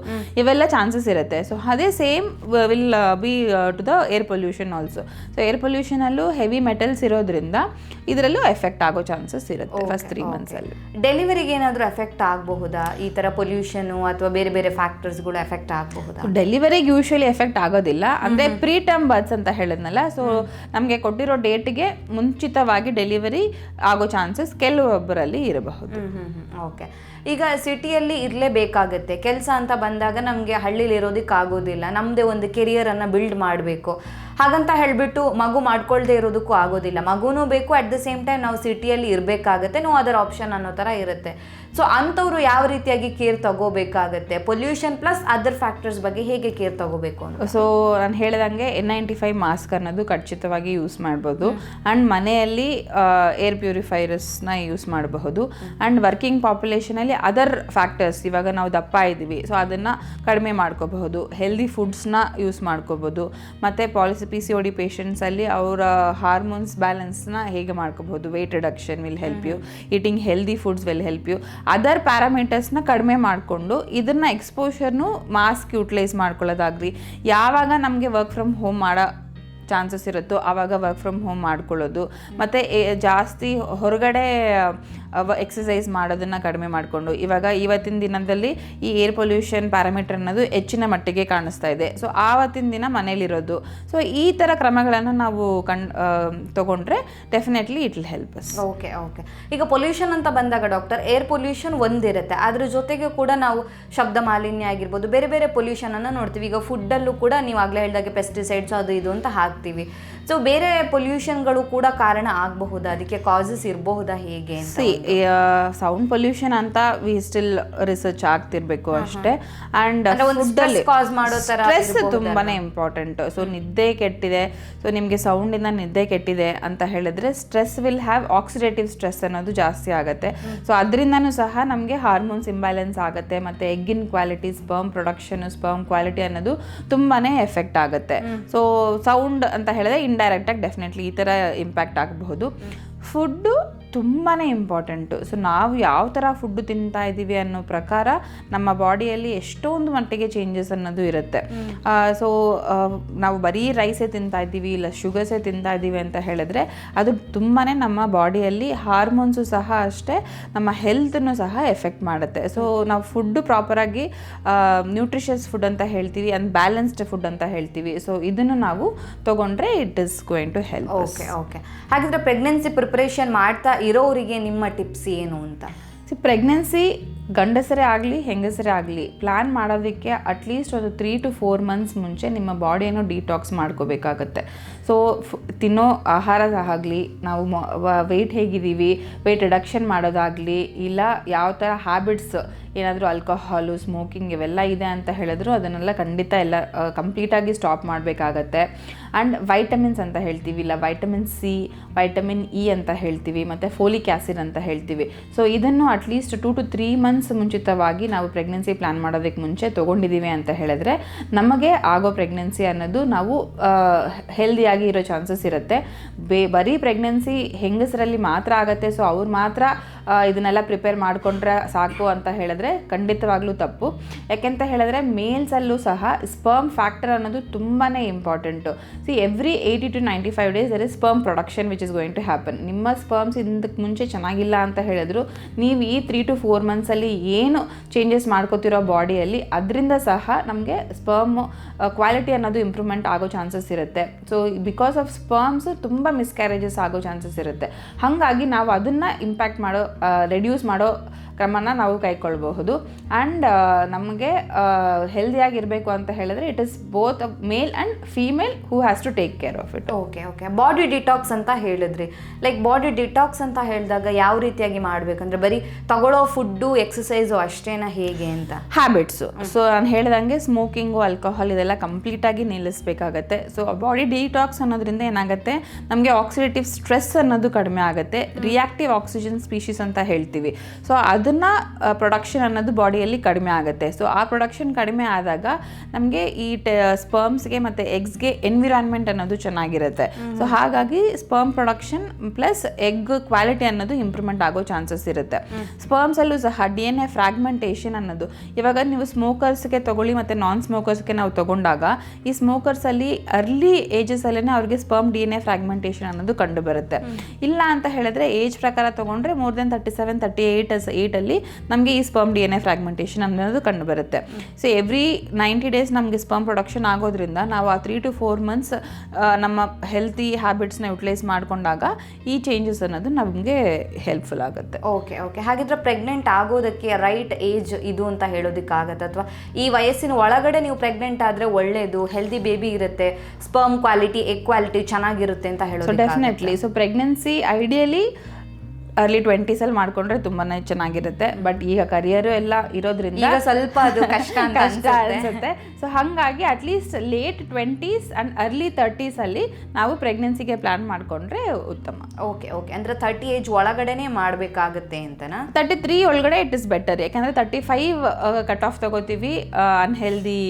ಇವೆಲ್ಲ ಚಾನ್ಸಸ್ ಇರುತ್ತೆ. ಸೊ ಅದೇ same will be to the air pollution also. So air ಪೊಲ್ಯೂಷನಲ್ಲೂ ಹೆವಿ ಮೆಟಲ್ಸ್ ಇರೋದ್ರಿಂದ ಇದರಲ್ಲೂ ಎಫೆಕ್ಟ್ ಆಗೋ ಚಾನ್ಸಸ್ ಇರುತ್ತೆ ಫಸ್ಟ್ 3 months ಅಲ್ಲಿ. ಡೆಲಿವರಿಗೆ ಏನಾದರೂ ಎಫೆಕ್ಟ್ ಆಗಬಹುದಾ ಈ ಥರ ಪೊಲ್ಯೂಷನು, ಅಥವಾ ಬೇರೆ ಬೇರೆ ಫ್ಯಾಕ್ಟರ್ಸ್ಗಳು ಎಫೆಕ್ಟ್ ಆಗಬಹುದಾ? ಡೆಲಿವರಿಗೆ ಯೂಶಲಿ ಎಫೆಕ್ಟ್ ಆಗೋದಿಲ್ಲ. ಅಂದರೆ ಪ್ರೀಟರ್ಮ್ ಬರ್ತ್ಸ್ ಅಂತ ಹೇಳಿದ್ನಲ್ಲ, ಸೊ ನಮಗೆ ಕೊಟ್ಟಿರೋ ಡೇಟ್ಗೆ ಮುಂಚಿತವಾಗಿ ಡೆಲಿವರಿ ಆಗೋ ಚಾನ್ಸಸ್ ಕೆಲವೊಬ್ಬರಲ್ಲಿ ಇರಬಹುದು. ಓಕೆ. ಈಗ ಸಿಟಿಯಲ್ಲಿ ಇರಲೇಬೇಕಾಗತ್ತೆ ಕೆಲಸ ಅಂತ ಬಂದಾಗ, ನಮಗೆ ಹಳ್ಳಿಲಿ ಇರೋದಕ್ಕೆ ಆಗೋದಿಲ್ಲ, ನಮ್ಮದೇ ಒಂದು ಕೆರಿಯರನ್ನು ಬಿಲ್ಡ್ ಮಾಡಬೇಕು. ಹಾಗಂತ ಹೇಳಿಬಿಟ್ಟು ಮಗು ಮಾಡ್ಕೊಳ್ದೇ ಇರೋದಕ್ಕೂ ಆಗೋದಿಲ್ಲ, ಮಗುನೂ ಬೇಕು, ಅಟ್ ದ ಸೇಮ್ ಟೈಮ್ ನಾವು ಸಿಟಿಯಲ್ಲಿ ಇರಬೇಕಾಗತ್ತೆ, ನೋ ಅದರ್ ಆಪ್ಷನ್ ಅನ್ನೋ ಥರ ಇರುತ್ತೆ. ಸೊ ಅಂಥವ್ರು ಯಾವ ರೀತಿಯಾಗಿ ಕೇರ್ ತಗೋಬೇಕಾಗತ್ತೆ? ಪೊಲ್ಯೂಷನ್ ಪ್ಲಸ್ ಅದರ್ ಫ್ಯಾಕ್ಟರ್ಸ್ ಬಗ್ಗೆ ಹೇಗೆ ಕೇರ್ ತಗೋಬೇಕು ಅಂತ? ಸೊ ನಾನು ಹೇಳಿದಂಗೆ N95 ಮಾಸ್ಕ್ ಅನ್ನೋದು ಖಚಿತವಾಗಿ ಯೂಸ್ ಮಾಡ್ಬೋದು. ಆ್ಯಂಡ್ ಮನೆಯಲ್ಲಿ ಏರ್ ಪ್ಯೂರಿಫೈಯರ್ಸ್ನ ಯೂಸ್ ಮಾಡಬಹುದು. ಆ್ಯಂಡ್ ವರ್ಕಿಂಗ್ ಪಾಪ್ಯುಲೇಷನಲ್ಲಿ ಅದರ್ ಫ್ಯಾಕ್ಟರ್ಸ್, ಇವಾಗ ನಾವು ದಪ್ಪ ಇದ್ದೀವಿ, ಸೊ ಅದನ್ನು ಕಡಿಮೆ ಮಾಡ್ಕೋಬಹುದು. ಹೆಲ್ದಿ ಫುಡ್ಸ್ನ ಯೂಸ್ ಮಾಡ್ಕೋಬೋದು. ಮತ್ತು PCOD ಪೇಷಂಟ್ಸಲ್ಲಿ ಅವರ ಹಾರ್ಮೋನ್ಸ್ ಬ್ಯಾಲೆನ್ಸ್ನ ಹೇಗೆ ಮಾಡ್ಕೋಬಹುದು? Weight reduction will help you, eating healthy foods will help you. Other ಪ್ಯಾರಾಮೀಟರ್ಸ್ನ ಕಡಿಮೆ ಮಾಡಿಕೊಂಡು ಇದನ್ನ ಎಕ್ಸ್ಪೋಷರ್ನು ಮಾಸ್ಕ್ ಯೂಟಿಲೈಸ್ ಮಾಡ್ಕೊಳ್ಳೋದಾಗ್ರಿ, ಯಾವಾಗ ನಮಗೆ ವರ್ಕ್ ಫ್ರಮ್ ಹೋಮ್ ಮಾಡೋ ಚಾನ್ಸಸ್ ಇರುತ್ತೋ ಆವಾಗ ವರ್ಕ್ ಫ್ರಮ್ ಹೋಮ್ ಮಾಡ್ಕೊಳ್ಳೋದು, ಮತ್ತು ಜಾಸ್ತಿ ಹೊರಗಡೆ ಎಕ್ಸಸೈಸ್ ಮಾಡೋದನ್ನು ಕಡಿಮೆ ಮಾಡಿಕೊಂಡು, ಇವಾಗ ಇವತ್ತಿನ ದಿನದಲ್ಲಿ ಈ ಏರ್ ಪೊಲ್ಯೂಷನ್ ಪ್ಯಾರಾಮೀಟರ್ ಅನ್ನೋದು ಹೆಚ್ಚಿನ ಮಟ್ಟಿಗೆ ಕಾಣಿಸ್ತಾ ಇದೆ. ಸೊ ಆವತ್ತಿನ ದಿನ ಮನೇಲಿರೋದು. ಸೊ ಈ ಥರ ಕ್ರಮಗಳನ್ನು ನಾವು ತಗೊಂಡ್ರೆ definitely it will help us. Okay. ಈಗ ಪೊಲ್ಯೂಷನ್ ಅಂತ ಬಂದಾಗ ಡಾಕ್ಟರ್, ಏರ್ ಪೊಲ್ಯೂಷನ್ ಒಂದಿರುತ್ತೆ, ಅದ್ರ ಜೊತೆಗೆ ಕೂಡ ನಾವು ಶಬ್ದ ಮಾಲಿನ್ಯ ಆಗಿರ್ಬೋದು, ಬೇರೆ ಬೇರೆ ಪೊಲ್ಯೂಷನನ್ನು ನೋಡ್ತೀವಿ. ಈಗ ಫುಡ್ಡಲ್ಲೂ ಕೂಡ ನೀವು ಆಗಲೇ ಹೇಳಿದಾಗೆ ಪೆಸ್ಟಿಸೈಡ್ಸ್ ಅದು ಇದು ಅಂತ ಹಾಕ್ತೀವಿ. ಸೊ ಬೇರೆ ಪೊಲ್ಯೂಷನ್ಗಳು ಕೂಡ ಕಾರಣ ಆಗಬಹುದಾ? ಅದಕ್ಕೆ ಕಾಸಸ್ ಇರಬಹುದಾ ಹೇಗೆ ಅಂತ? ಸೌಂಡ್ ಪೊಲ್ಯೂಷನ್ ಅಂತ ವಿ ಸ್ಟಿಲ್ ರಿಸರ್ಚ್ ಆಗ್ತಿರ್ಬೇಕು ಅಷ್ಟೇ. ಅಂಡ್ ಸ್ಟ್ರೆಸ್ ತುಂಬಾನೇ ಇಂಪಾರ್ಟೆಂಟ್. ಸೊ ನಿದ್ದೆ ಕೆಟ್ಟಿದೆ, ಸೊ ನಿಮಗೆ ಸೌಂಡಿಂದ ನಿದ್ದೆ ಕೆಟ್ಟಿದೆ ಅಂತ ಹೇಳಿದ್ರೆ stress will have oxidative stress ಅನ್ನೋದು ಜಾಸ್ತಿ ಆಗುತ್ತೆ. ಸೊ ಅದರಿಂದನೂ ಸಹ ನಮಗೆ ಹಾರ್ಮೋನ್ಸ್ ಇಂಬ್ಯಾಲೆನ್ಸ್ ಆಗುತ್ತೆ, ಮತ್ತು ಎಗ್ಗಿನ quality, sperm production, sperm quality ಅನ್ನೋದು ತುಂಬಾನೇ ಎಫೆಕ್ಟ್ ಆಗುತ್ತೆ. ಸೊ ಸೌಂಡ್ ಅಂತ ಹೇಳಿದ್ರೆ ಇಂಡೈರೆಕ್ಟ್ ಆಗಿ ಡೆಫಿನೆಟ್ಲಿ ಈ ಥರ ಇಂಪ್ಯಾಕ್ಟ್ ಆಗಬಹುದು. ಫುಡ್ಡು ತುಂಬಾ ಇಂಪಾರ್ಟೆಂಟು. ಸೊ ನಾವು ಯಾವ ಥರ ಫುಡ್ಡು ತಿಂತಾ ಇದ್ದೀವಿ ಅನ್ನೋ ಪ್ರಕಾರ ನಮ್ಮ ಬಾಡಿಯಲ್ಲಿ ಎಷ್ಟೊಂದು ಮಟ್ಟಿಗೆ ಚೇಂಜಸ್ ಅನ್ನೋದು ಇರುತ್ತೆ. ಸೊ ನಾವು ಬರೀ ರೈಸೇ ತಿಂತಾ ಇದ್ದೀವಿ, ಇಲ್ಲ ಶುಗರ್ಸೇ ತಿಂತಾ ಇದ್ದೀವಿ ಅಂತ ಹೇಳಿದ್ರೆ ಅದು ತುಂಬಾ ನಮ್ಮ ಬಾಡಿಯಲ್ಲಿ ಹಾರ್ಮೋನ್ಸು ಸಹ ಅಷ್ಟೇ, ನಮ್ಮ ಹೆಲ್ತನ್ನು ಸಹ ಎಫೆಕ್ಟ್ ಮಾಡುತ್ತೆ. ಸೊ ನಾವು ಫುಡ್ಡು ಪ್ರಾಪರಾಗಿ ನ್ಯೂಟ್ರಿಷಿಯಸ್ ಫುಡ್ ಅಂತ ಹೇಳ್ತೀವಿ, ಅಂಡ್ ಬ್ಯಾಲೆನ್ಸ್ಡ್ ಫುಡ್ ಅಂತ ಹೇಳ್ತೀವಿ. ಸೊ ಇದನ್ನು ನಾವು ತಗೊಂಡ್ರೆ it is going to help. Okay. ಹಾಗಿದ್ರೆ ಪ್ರೆಗ್ನೆನ್ಸಿ ಪ್ರಿಪರೇಷನ್ ಮಾಡ್ತಾ ಇರೋರಿಗೆ ನಿಮ್ಮ ಟಿಪ್ಸ್ ಏನು ಅಂತ? ಪ್ರೆಗ್ನೆನ್ಸಿ ಗಂಡಸರೇ ಆಗಲಿ ಹೆಂಗಸರೇ ಆಗಲಿ ಪ್ಲ್ಯಾನ್ ಮಾಡೋದಕ್ಕೆ ಅಟ್ಲೀಸ್ಟ್ ಒಂದು 3 to 4 months ಮುಂಚೆ ನಿಮ್ಮ ಬಾಡಿಯನ್ನು ಡಿಟಾಕ್ಸ್ ಮಾಡ್ಕೋಬೇಕಾಗತ್ತೆ. ಸೊ ತಿನ್ನೋ ಆಹಾರ ಆಗಲಿ, ನಾವು ವೆಯ್ಟ್ ಹೇಗಿದ್ದೀವಿ, ವೆಯ್ಟ್ ರಿಡಕ್ಷನ್ ಮಾಡೋದಾಗಲಿ, ಇಲ್ಲ ಯಾವ ಥರ ಹ್ಯಾಬಿಟ್ಸ್ ಏನಾದರೂ ಆಲ್ಕೋಹಾಲು, ಸ್ಮೋಕಿಂಗ್ ಇವೆಲ್ಲ ಇದೆ ಅಂತ ಹೇಳಿದ್ರು ಅದನ್ನೆಲ್ಲ ಖಂಡಿತ ಎಲ್ಲ ಕಂಪ್ಲೀಟಾಗಿ ಸ್ಟಾಪ್ ಮಾಡಬೇಕಾಗತ್ತೆ. ಆ್ಯಂಡ್ ವೈಟಮಿನ್ಸ್ ಅಂತ ಹೇಳ್ತೀವಿ, ಇಲ್ಲ ವೈಟಮಿನ್ ಸಿ, ವೈಟಮಿನ್ ಇ ಅಂತ ಹೇಳ್ತೀವಿ, ಮತ್ತು ಫೋಲಿಕ್ ಆ್ಯಸಿಡ್ ಅಂತ ಹೇಳ್ತೀವಿ. ಸೊ ಇದನ್ನು ಅಟ್ಲೀಸ್ಟ್ 2 to 3 months ಮುಂಚಿತವಾಗಿ ನಾವು ಪ್ರೆಗ್ನೆನ್ಸಿ ಪ್ಲ್ಯಾನ್ ಮಾಡೋದಕ್ಕೆ ಮುಂಚೆ ತೊಗೊಂಡಿದ್ದೀವಿ ಅಂತ ಹೇಳಿದ್ರೆ ನಮಗೆ ಆಗೋ ಪ್ರೆಗ್ನೆನ್ಸಿ ಅನ್ನೋದು ನಾವು ಹೆಲ್ದಿಯಾಗಿ ಇರೋ ಚಾನ್ಸಸ್ ಇರುತ್ತೆ. ಬರೀ ಪ್ರೆಗ್ನೆನ್ಸಿ ಹೆಂಗಸರಲ್ಲಿ ಮಾತ್ರ ಆಗುತ್ತೆ, ಸೊ ಅವ್ರು ಮಾತ್ರ ಇದನ್ನೆಲ್ಲ ಪ್ರಿಪೇರ್ ಮಾಡಿಕೊಂಡ್ರೆ ಸಾಕು ಅಂತ ಹೇಳಿದ್ರೆ ಖಂಡಿತವಾಗ್ಲೂ ತಪ್ಪು. ಯಾಕೆಂತ ಹೇಳಿದ್ರೆ ಮೇಲ್ಸಲ್ಲೂ ಸಹ ಸ್ಪರ್ಮ್ ಫ್ಯಾಕ್ಟರ್ ಅನ್ನೋದು ತುಂಬಾ important. Every 80 to 95 days there is sperm production which is going to happen. ನಿಮ್ಮ ಸ್ಪರ್ಮ್ಸ್ ಇದಕ್ಕೆ ಮುಂಚೆ ಚೆನ್ನಾಗಿಲ್ಲ ಅಂತ ಹೇಳಿದ್ರು ನೀವು ಈ 3 to 4 months ಏನು ಚೇಂಜಸ್ ಮಾಡ್ಕೋತಿರೋ ಬಾಡಿಯಲ್ಲಿ ಅದರಿಂದ ಸಹ ನಮಗೆ ಸ್ಪರ್ಮ್ ಕ್ವಾಲಿಟಿ ಅನ್ನೋದು ಇಂಪ್ರೂವ್ಮೆಂಟ್ ಆಗೋ ಚಾನ್ಸಸ್ ಇರುತ್ತೆ. ಸೊ ಬಿಕಾಸ್ ಆಫ್ ಸ್ಪರ್ಮ್ಸ್ ತುಂಬ ಮಿಸ್ಕ್ಯಾರೇಜಸ್ ಆಗೋ ಚಾನ್ಸಸ್ ಇರುತ್ತೆ. ಹಾಗಾಗಿ ನಾವು ಅದನ್ನು ಇಂಪ್ಯಾಕ್ಟ್ ಮಾಡೋ ರೆಡ್ಯೂಸ್ ಮಾಡೋ ಕ್ರಮನ ನಾವು ಕೈಗೊಳ್ಬಹುದು. ಆ್ಯಂಡ್ ನಮಗೆ ಹೆಲ್ದಿಯಾಗಿರಬೇಕು ಅಂತ ಹೇಳಿದ್ರೆ it is both male and female who has to take care of it. Okay. Body detox ಅಂತ ಹೇಳಿದ್ರಿ. ಲೈಕ್ ಬಾಡಿ ಡಿಟಾಕ್ಸ್ ಅಂತ ಹೇಳಿದಾಗ ಯಾವ ರೀತಿಯಾಗಿ ಮಾಡಬೇಕಂದ್ರೆ ಬರೀ ತಗೊಳ್ಳೋ ಫುಡ್ಡು ಎಕ್ಸಸೈಸು ಅಷ್ಟೇನಾ, ಹೇಗೆ ಅಂತ? ಹ್ಯಾಬಿಟ್ಸು. ಸೊ ನಾನು ಹೇಳ್ದಂಗೆ ಸ್ಮೋಕಿಂಗು, ಆಲ್ಕೋಹಾಲ್ ಇದೆಲ್ಲ ಕಂಪ್ಲೀಟಾಗಿ ನಿಲ್ಲಿಸಬೇಕಾಗತ್ತೆ. ಸೊ ಬಾಡಿ ಡಿಟಾಕ್ಸ್ ಅನ್ನೋದ್ರಿಂದ ಏನಾಗುತ್ತೆ, ನಮಗೆ ಆಕ್ಸಿಡೇಟಿವ್ ಸ್ಟ್ರೆಸ್ ಅನ್ನೋದು ಕಡಿಮೆ ಆಗುತ್ತೆ. ರಿಯಾಕ್ಟಿವ್ ಆಕ್ಸಿಜನ್ ಸ್ಪೀಶೀಸ್ ಅಂತ ಹೇಳ್ತೀವಿ. ಸೊ ಅದನ್ನು ಪ್ರೊಡಕ್ಷನ್ ಅನ್ನೋದು ಬಾಡಿಯಲ್ಲಿ ಕಡಿಮೆ ಆಗುತ್ತೆ. ಸೊ ಆ ಪ್ರೊಡಕ್ಷನ್ ಕಡಿಮೆ ಆದಾಗ ನಮಗೆ ಈ ಸ್ಪರ್ಮ್ಸ್ಗೆ ಮತ್ತು ಎಗ್ಸ್ಗೆ ಎನ್ವಿರಾನ್ಮೆಂಟ್ ಅನ್ನೋದು ಚೆನ್ನಾಗಿರುತ್ತೆ. ಸೊ ಹಾಗಾಗಿ sperm production plus egg quality ಅನ್ನೋದು ಇಂಪ್ರೂವ್ಮೆಂಟ್ ಆಗೋ ಚಾನ್ಸಸ್ ಇರುತ್ತೆ. ಸ್ಪರ್ಮ್ಸಲ್ಲೂ ಸಹ DNA ಫ್ರಾಗ್ಮೆಂಟೇಷನ್ ಅನ್ನೋದು, ಇವಾಗ ನೀವು ಸ್ಮೋಕರ್ಸ್ಗೆ ತಗೊಳ್ಳಿ ಮತ್ತು ನಾನ್ ಸ್ಮೋಕರ್ಸ್ಗೆ ನಾವು ತಗೊಂಡಾಗ ಈ ಸ್ಮೋಕರ್ಸಲ್ಲಿ ಅರ್ಲಿ ಏಜಸಲ್ಲೇ ಅವ್ರಿಗೆ ಸ್ಪರ್ಮ್ DNA ಫ್ರಾಗ್ಮೆಂಟೇಷನ್ ಅನ್ನೋದು ಕಂಡು ಬರುತ್ತೆ. ಇಲ್ಲ ಅಂತ ಹೇಳಿದ್ರೆ ಏಜ್ ಪ್ರಕಾರ ತಗೊಂಡ್ರೆ more than 37, 38 ಅಲ್ಲಿ ನಮಗೆ ಈ ಸ್ಪರ್ಮ್ DNA ಫ್ರಾಗ್ಮೆಂಟೇಷನ್ ಅನ್ನೋದು ಕಂಡು ಬರುತ್ತೆ. ಸೊ ಎವ್ರಿ 90 days ನಮಗೆ ಸ್ಪರ್ಮ್ ಪ್ರೊಡಕ್ಷನ್ ಆಗೋದ್ರಿಂದ ನಾವು ಆ 3 to 4 months ನಮ್ಮ ಹೆಲ್ತಿ ಹ್ಯಾಬಿಟ್ಸ್ನ ಯುಟಿಲೈಸ್ ಮಾಡಿಕೊಂಡಾಗ ಈ ಚೇಂಜಸ್ ಅನ್ನೋದು ನಮಗೆ ಹೆಲ್ಪ್ಫುಲ್ ಆಗುತ್ತೆ. ಓಕೆ. ಹಾಗಿದ್ರೆ ಪ್ರೆಗ್ನೆಂಟ್ ಆಗೋದಕ್ಕೆ ರೈಟ್ ಏಜ್ ಇದು ಅಂತ ಹೇಳೋದಕ್ಕಾಗತ್ತೆ, ಅಥವಾ ಈ ವಯಸ್ಸಿನ ಒಳಗಡೆ ನೀವು ಪ್ರೆಗ್ನೆಂಟ್ ಆದರೆ ಒಳ್ಳೆಯದು, ಹೆಲ್ದಿ ಬೇಬಿ ಇರುತ್ತೆ, ಸ್ಪರ್ಮ್ ಕ್ವಾಲಿಟಿ, ಎಗ್ ಕ್ವಾಲಿಟಿ ಚೆನ್ನಾಗಿರುತ್ತೆ ಅಂತ ಹೇಳೋದು? So definitely. So pregnancy ideally early 20s ಮಾಡ್ಕೊಂಡ್ರೆ ತುಂಬಾನೇ ಚೆನ್ನಾಗಿರುತ್ತೆ. ಬಟ್ ಈಗ ಕರಿಯರು ಎಲ್ಲ ಇರೋದ್ರಿಂದ ಸ್ವಲ್ಪ ಅದು ಕಷ್ಟ ಅನ್ಸುತ್ತೆ. ಸೊ ಹಾಗಾಗಿ at least late 20s and early 30s ಅಲ್ಲಿ ನಾವು ಪ್ರೆಗ್ನೆನ್ಸಿಗೆ ಪ್ಲಾನ್ ಮಾಡ್ಕೊಂಡ್ರೆ ಉತ್ತಮ. ಓಕೆ. ಅಂದ್ರೆ 30 ಏಜ್ ಒಳಗಡೆನೆ ಮಾಡಬೇಕಾಗುತ್ತೆ ಅಂತನಾ? 33 ಒಳಗಡೆ ಇಟ್ ಇಸ್ ಬೆಟರ್. ಯಾಕಂದ್ರೆ 35 ಕಟ್ ಆಫ್ ತಗೋತೀವಿ, ಅನ್ಹೆಲ್ದಿ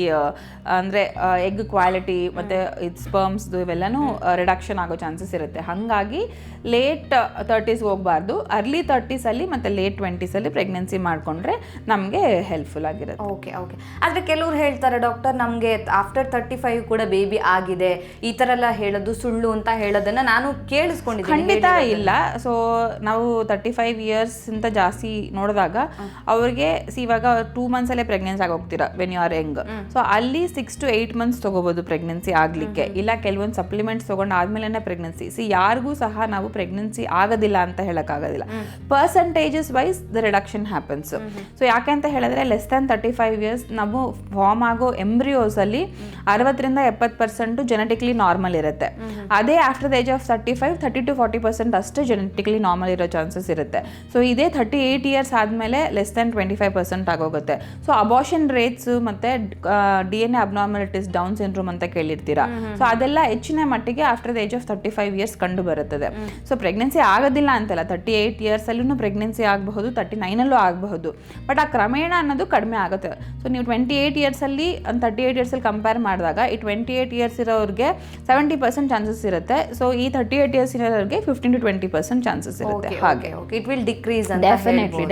ಅಂದರೆ ಎಗ್ ಕ್ವಾಲಿಟಿ ಮತ್ತು ಇದು ಸ್ಪರ್ಮ್ಸ್ದು ಇವೆಲ್ಲನೂ ರಿಡಕ್ಷನ್ ಆಗೋ ಚಾನ್ಸಸ್ ಇರುತ್ತೆ. ಹಾಗಾಗಿ ಲೇಟ್ 30s ಹೋಗಬಾರ್ದು, ಅರ್ಲಿ 30s ಅಲ್ಲಿ ಮತ್ತು ಲೇಟ್ 20s ಅಲ್ಲಿ ಪ್ರೆಗ್ನೆನ್ಸಿ ಮಾಡಿಕೊಂಡ್ರೆ ನಮಗೆ ಹೆಲ್ಪ್ಫುಲ್ ಆಗಿರುತ್ತೆ. ಓಕೆ. ಆದರೆ ಕೆಲವ್ರು ಹೇಳ್ತಾರೆ ಡಾಕ್ಟರ್ ನಮಗೆ ಆಫ್ಟರ್ 35 ಕೂಡ ಬೇಬಿ ಆಗಿದೆ, ಈ ಥರ ಎಲ್ಲ ಹೇಳೋದು ಸುಳ್ಳು ಅಂತ ಹೇಳೋದನ್ನು ನಾನು ಕೇಳಿಸ್ಕೊಂಡಿದ್ದೀನಿ. ಖಂಡಿತ ಇಲ್ಲ. ಸೊ ನಾವು 35 years ಇಂತ ಜಾಸ್ತಿ ನೋಡಿದಾಗ ಅವ್ರಿಗೆ ಇವಾಗ 2 months ಅಲ್ಲೇ ಪ್ರೆಗ್ನೆನ್ಸಿ ಆಗೋಗ್ತೀರಾ when you are young. So ಅಲ್ಲಿ 6 to 8 months ತಗೋಬೋದು ಪ್ರೆಗ್ನೆನ್ಸಿ ಆಗಲಿಕ್ಕೆ. ಇಲ್ಲ ಕೆಲವೊಂದು ಸಪ್ಲಿಮೆಂಟ್ಸ್ ತೊಗೊಂಡು ಆದ್ಮೇಲೆ ಪ್ರೆಗ್ನೆನ್ಸಿ. ಯಾರಿಗೂ ಸಹ ನಾವು ಪ್ರೆಗ್ನೆನ್ಸಿ ಆಗೋದಿಲ್ಲ ಅಂತ ಹೇಳೋಕ್ಕಾಗೋದಿಲ್ಲ. Percentages wise the reduction happens. So ಯಾಕೆ ಅಂತ ಹೇಳಿದ್ರೆ ಲೆಸ್ ದ್ಯಾನ್ 35 years ನಾವು ಫಾರ್ಮ್ ಆಗೋ ಎಂಬ್ರಿಯೋಸ್ ಅಲ್ಲಿ 60-70% ಜೆನೆಟಿಕ್ಲಿ ನಾರ್ಮಲ್ ಇರುತ್ತೆ. ಅದೇ after the age of 35, 30 to 40% ಅಷ್ಟೇ ಜೆನೆಟಿಕ್ಲಿ ನಾರ್ಮಲ್ ಇರೋ ಚಾನ್ಸಸ್ ಇರುತ್ತೆ. ಸೊ ಇದೇ 38 years ಆದಮೇಲೆ ಲೆಸ್ ದ್ಯಾನ್ 25% ಆಗೋಗುತ್ತೆ. ಸೊ ಅಬಾರ್ಷನ್ ರೇಟ್ಸ್ ಮತ್ತೆ DNA ಅಬ್ನಾರ್ಮಲಿಟೀಸ್, ಡೌನ್ ಸಿಂಡ್ರೋಮ್ ಅಂತ ಕೇಳಿರ್ತೀರಾ. ಸೊ ಅದೆಲ್ಲ ಹೆಚ್ಚಿನ ಮಟ್ಟಿಗೆ after the age of 35 years ಕಂಡು ಬರುತ್ತದೆ. ಸೊ ಪ್ರೆಗ್ನೆನ್ಸಿ ಆಗೋದಿಲ್ಲ ಅಂತಲ್ಲ, 38 ಇಯರ್ಸಲ್ಲೂ ಪ್ರೆಗ್ನೆನ್ಸಿ ಆಗಬಹುದು, 39ಅಲ್ಲೂ ಆಗಬಹುದು. ಬಟ್ ಆ ಕ್ರಮೇಣ ಅನ್ನೋದು ಕಡಿಮೆ ಆಗುತ್ತೆ. ಸೊ ನೀವು 28 ಇಯರ್ಸಲ್ಲಿ 38 ಇಯರ್ಸಲ್ಲಿ ಕಂಪೇರ್ ಮಾಡಿದಾಗ ಈ 28 ಇಯರ್ಸ್ ಇರೋರಿಗೆ 70% ಚಾನ್ಸಸ್ ಇರುತ್ತೆ. ಸೊ ಈ 38 ಇಯರ್ಸ್ ಇರೋರಿಗೆ 15 to 20% ಚಾನ್ಸಸ್ ಇರುತ್ತೆ. ಹಾಗೆ ಇಟ್ ವಿಲ್ ಡಿಕ್ರೀಸ್ ಡೆಫಿನೆಟ್ಲಿ.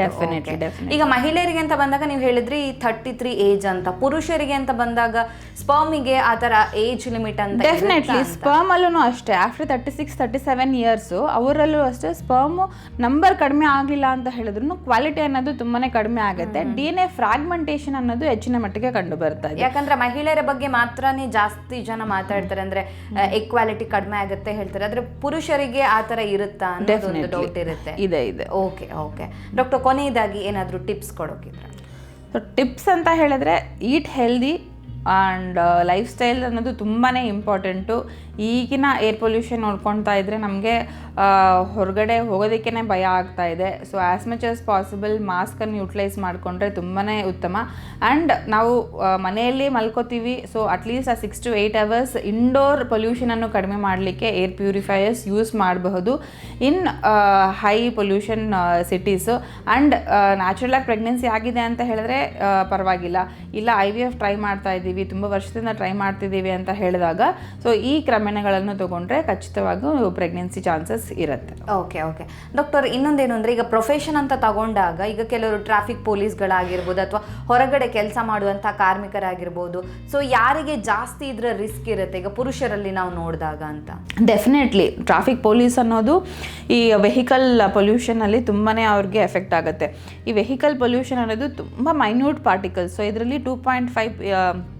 ಈಗ ಮಹಿಳೆಯರಿಗೆ ಅಂತ ಬಂದಾಗ ನೀವು ಹೇಳಿದ್ರಿ 33 ಏಜ್ ಅಂತ, ಪುರುಷರಿಗೆ ಅಂತ ಬಂದಾಗ ಸ್ಪರ್ಮಿಗೆ ಆ ತರ ಏಜ್ ಲಿಮಿಟ್ ಅಂತ ಡೆಫಿನೆಟ್ಲಿ ಸ್ಪರ್ಮ್ ಅಲ್ಲೂ ಅಷ್ಟೇ ಆಫ್ಟರ್ 36-37 ಇಯರ್ಸ್ ಅವರಲ್ಲೂ ಅಷ್ಟೇ ಸ್ಪರ್ಮ್ ನಂಬರ್ ಕಡಿಮೆ ಆಗಿಲ್ಲ ಅಂತ ಹೇಳಿದ್ರು ಕ್ವಾಲಿಟಿ ಅನ್ನೋದು ತುಂಬಾನೇ ಕಡಿಮೆ ಆಗುತ್ತೆ. DNA ಫ್ರಾಗ್ಮೆಂಟೇಶನ್ ಅನ್ನೋದು ಹೆಚ್ಚಿನ ಮಟ್ಟಿಗೆ ಕಂಡು ಬರ್ತಾ ಇದೆ. ಯಾಕಂದ್ರೆ ಮಹಿಳೆಯರ ಬಗ್ಗೆ ಮಾತ್ರನೇ ಜಾಸ್ತಿ ಜನ ಮಾತಾಡ್ತಾರೆ, ಅಂದ್ರೆ ಈಕ್ವಾಲಿಟಿ ಕಡಿಮೆ ಆಗುತ್ತೆ ಹೇಳ್ತಾರೆ. ಆದ್ರೆ ಪುರುಷರಿಗೆ ಆ ತರ ಇರುತ್ತಾ ಅನ್ನೋದು ಒಂದು ಡೌಟ್ ಇರುತ್ತೆ. ಇದೆ. ಓಕೆ ಡಾಕ್ಟರ್, ಕೊನೆಯದಾಗಿ ಏನಾದರೂ ಟಿಪ್ಸ್ ಕೊಡೋಕಿದ್ರೆ? ಸೊ ಟಿಪ್ಸ್ ಅಂತ ಹೇಳಿದ್ರೆ eat healthy and life style ಅನ್ನೋದು ತುಂಬಾ ಇಂಪಾರ್ಟೆಂಟು. ಈಗಿನ ಏರ್ ಪೊಲ್ಯೂಷನ್ ನೋಡ್ಕೊಳ್ತಾ ಇದ್ದರೆ ನಮಗೆ ಹೊರಗಡೆ ಹೋಗೋದಕ್ಕೇ ಭಯ ಆಗ್ತಾ ಇದೆ. So as much as possible ಮಾಸ್ಕನ್ನು ಯೂಟಿಲೈಸ್ ಮಾಡಿಕೊಂಡ್ರೆ ತುಂಬಾ ಉತ್ತಮ. ಆ್ಯಂಡ್ ನಾವು ಮನೆಯಲ್ಲಿ ಮಲ್ಕೋತೀವಿ, ಸೊ ಅಟ್ಲೀಸ್ಟ್ ಆ 6 to 8 hours ಇಂಡೋರ್ ಪೊಲ್ಯೂಷನನ್ನು ಕಡಿಮೆ ಮಾಡಲಿಕ್ಕೆ ಏರ್ ಪ್ಯೂರಿಫೈಯರ್ಸ್ ಯೂಸ್ ಮಾಡಬಹುದು in high pollution cities. And ನ್ಯಾಚುರಲಾಗಿ ಪ್ರೆಗ್ನೆನ್ಸಿ ಆಗಿದೆ ಅಂತ ಹೇಳಿದ್ರೆ ಪರವಾಗಿಲ್ಲ, ಇಲ್ಲ IVF ಟ್ರೈ ಮಾಡ್ತಾ ಇದ್ದೀವಿ, ತುಂಬ ವರ್ಷದಿಂದ ಟ್ರೈ ಮಾಡ್ತಿದ್ದೀವಿ ಅಂತ ಹೇಳಿದಾಗ ಸೊ ಈ ಕ್ರಮಣೆಗಳನ್ನು ತಗೊಂಡ್ರೆ ಖಚಿತವಾಗೂ ಪ್ರೆಗ್ನೆನ್ಸಿ ಚಾನ್ಸಸ್ ಇರುತ್ತೆ. ಓಕೆ ಡಾಕ್ಟರ್, ಇನ್ನೊಂದೇನು ಅಂದರೆ ಈಗ ಪ್ರೊಫೆಷನ್ ಅಂತ ತಗೊಂಡಾಗ ಈಗ ಕೆಲವರು ಟ್ರಾಫಿಕ್ ಪೊಲೀಸ್ಗಳಾಗಿರ್ಬೋದು ಅಥವಾ ಹೊರಗಡೆ ಕೆಲಸ ಮಾಡುವಂಥ ಕಾರ್ಮಿಕರಾಗಿರ್ಬೋದು, ಸೊ ಯಾರಿಗೆ ಜಾಸ್ತಿ ಇದರ ರಿಸ್ಕ್ ಇರುತ್ತೆ ಈಗ ಪುರುಷರಲ್ಲಿ ನಾವು ನೋಡಿದಾಗ ಅಂತ? ಡೆಫಿನೆಟ್ಲಿ ಟ್ರಾಫಿಕ್ ಪೊಲೀಸ್ ಅನ್ನೋದು ಈ ವೆಹಿಕಲ್ ಪೊಲ್ಯೂಷನಲ್ಲಿ ತುಂಬಾ ಅವ್ರಿಗೆ ಎಫೆಕ್ಟ್ ಆಗುತ್ತೆ. ಈ ವೆಹಿಕಲ್ ಪೊಲ್ಯೂಷನ್ ಅನ್ನೋದು ತುಂಬ ಮೈನ್ಯೂಟ್ ಪಾರ್ಟಿಕಲ್ಸ್. ಸೊ ಇದರಲ್ಲಿ 2.5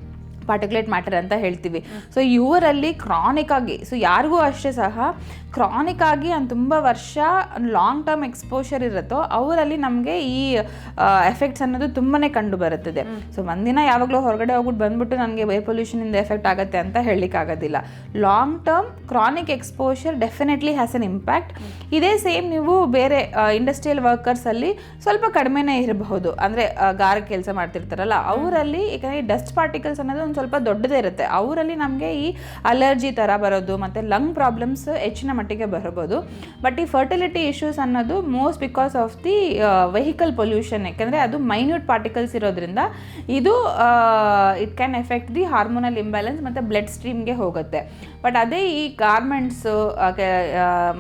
ಪಾರ್ಟಿಕ್ಯುಲೇಟ್ ಮ್ಯಾಟರ್ ಅಂತ ಹೇಳ್ತೀವಿ. ಸೊ ಇವರಲ್ಲಿ ಕ್ರಾನಿಕ್ ಆಗಿ, ಸೊ ಯಾರಿಗೂ ಅಷ್ಟೇ ಸಹ ಕ್ರಾನಿಕ್ ಆಗಿ ತುಂಬ ವರ್ಷ ಲಾಂಗ್ ಟರ್ಮ್ ಎಕ್ಸ್ಪೋಷರ್ ಇರುತ್ತೋ ಅವರಲ್ಲಿ ನಮಗೆ ಈ ಎಫೆಕ್ಟ್ಸ್ ಅನ್ನೋದು ತುಂಬಾ ಕಂಡು ಬರುತ್ತದೆ. ಸೊ ಒಂದಿನ ಯಾವಾಗಲೂ ಹೊರಗಡೆ ಹೋಗ್ಬಿಟ್ಟು ಬಂದ್ಬಿಟ್ಟು ನನಗೆ ಏರ್ ಪೊಲ್ಯೂಷನಿಂದ ಎಫೆಕ್ಟ್ ಆಗುತ್ತೆ ಅಂತ ಹೇಳಲಿಕ್ಕಾಗೋದಿಲ್ಲ. Long term chronic exposure definitely has an impact. ಇದೇ ಸೇಮ್ ನೀವು ಬೇರೆ ಇಂಡಸ್ಟ್ರಿಯಲ್ ವರ್ಕರ್ಸಲ್ಲಿ ಸ್ವಲ್ಪ ಕಡಿಮೆನೇ ಇರಬಹುದು, ಅಂದರೆ ಗಾರ ಕೆಲಸ ಮಾಡ್ತಿರ್ತಾರಲ್ಲ ಅವರಲ್ಲಿ, ಯಾಕಂದರೆ ಈ ಡಸ್ಟ್ ಪಾರ್ಟಿಕಲ್ಸ್ ಅನ್ನೋದು ಒಂದು ಸ್ವಲ್ಪ ದೊಡ್ಡದೇ ಇರುತ್ತೆ, ಅವರಲ್ಲಿ ನಮಗೆ ಈ ಅಲರ್ಜಿ ಥರ ಬರೋದು ಮತ್ತು ಲಂಗ್ ಪ್ರಾಬ್ಲಮ್ಸ್ ಹೆಚ್ಚಿನ ಮಟ್ಟಿಗೆ ಬರಬಹುದು. ಬಟ್ ಈ ಫರ್ಟಿಲಿಟಿ ಇಶ್ಯೂಸ್ ಅನ್ನೋದು most because of the vehicle pollution, ಯಾಕಂದರೆ ಅದು ಮೈನ್ಯೂಟ್ ಪಾರ್ಟಿಕಲ್ಸ್ ಇರೋದ್ರಿಂದ ಇದು it can effect the hormonal imbalance ಮತ್ತು ಬ್ಲಡ್ ಸ್ಟ್ರೀಮ್ಗೆ ಹೋಗುತ್ತೆ. ಬಟ್ ಅದೇ ಈ ಗಾರ್ಮೆಂಟ್ಸು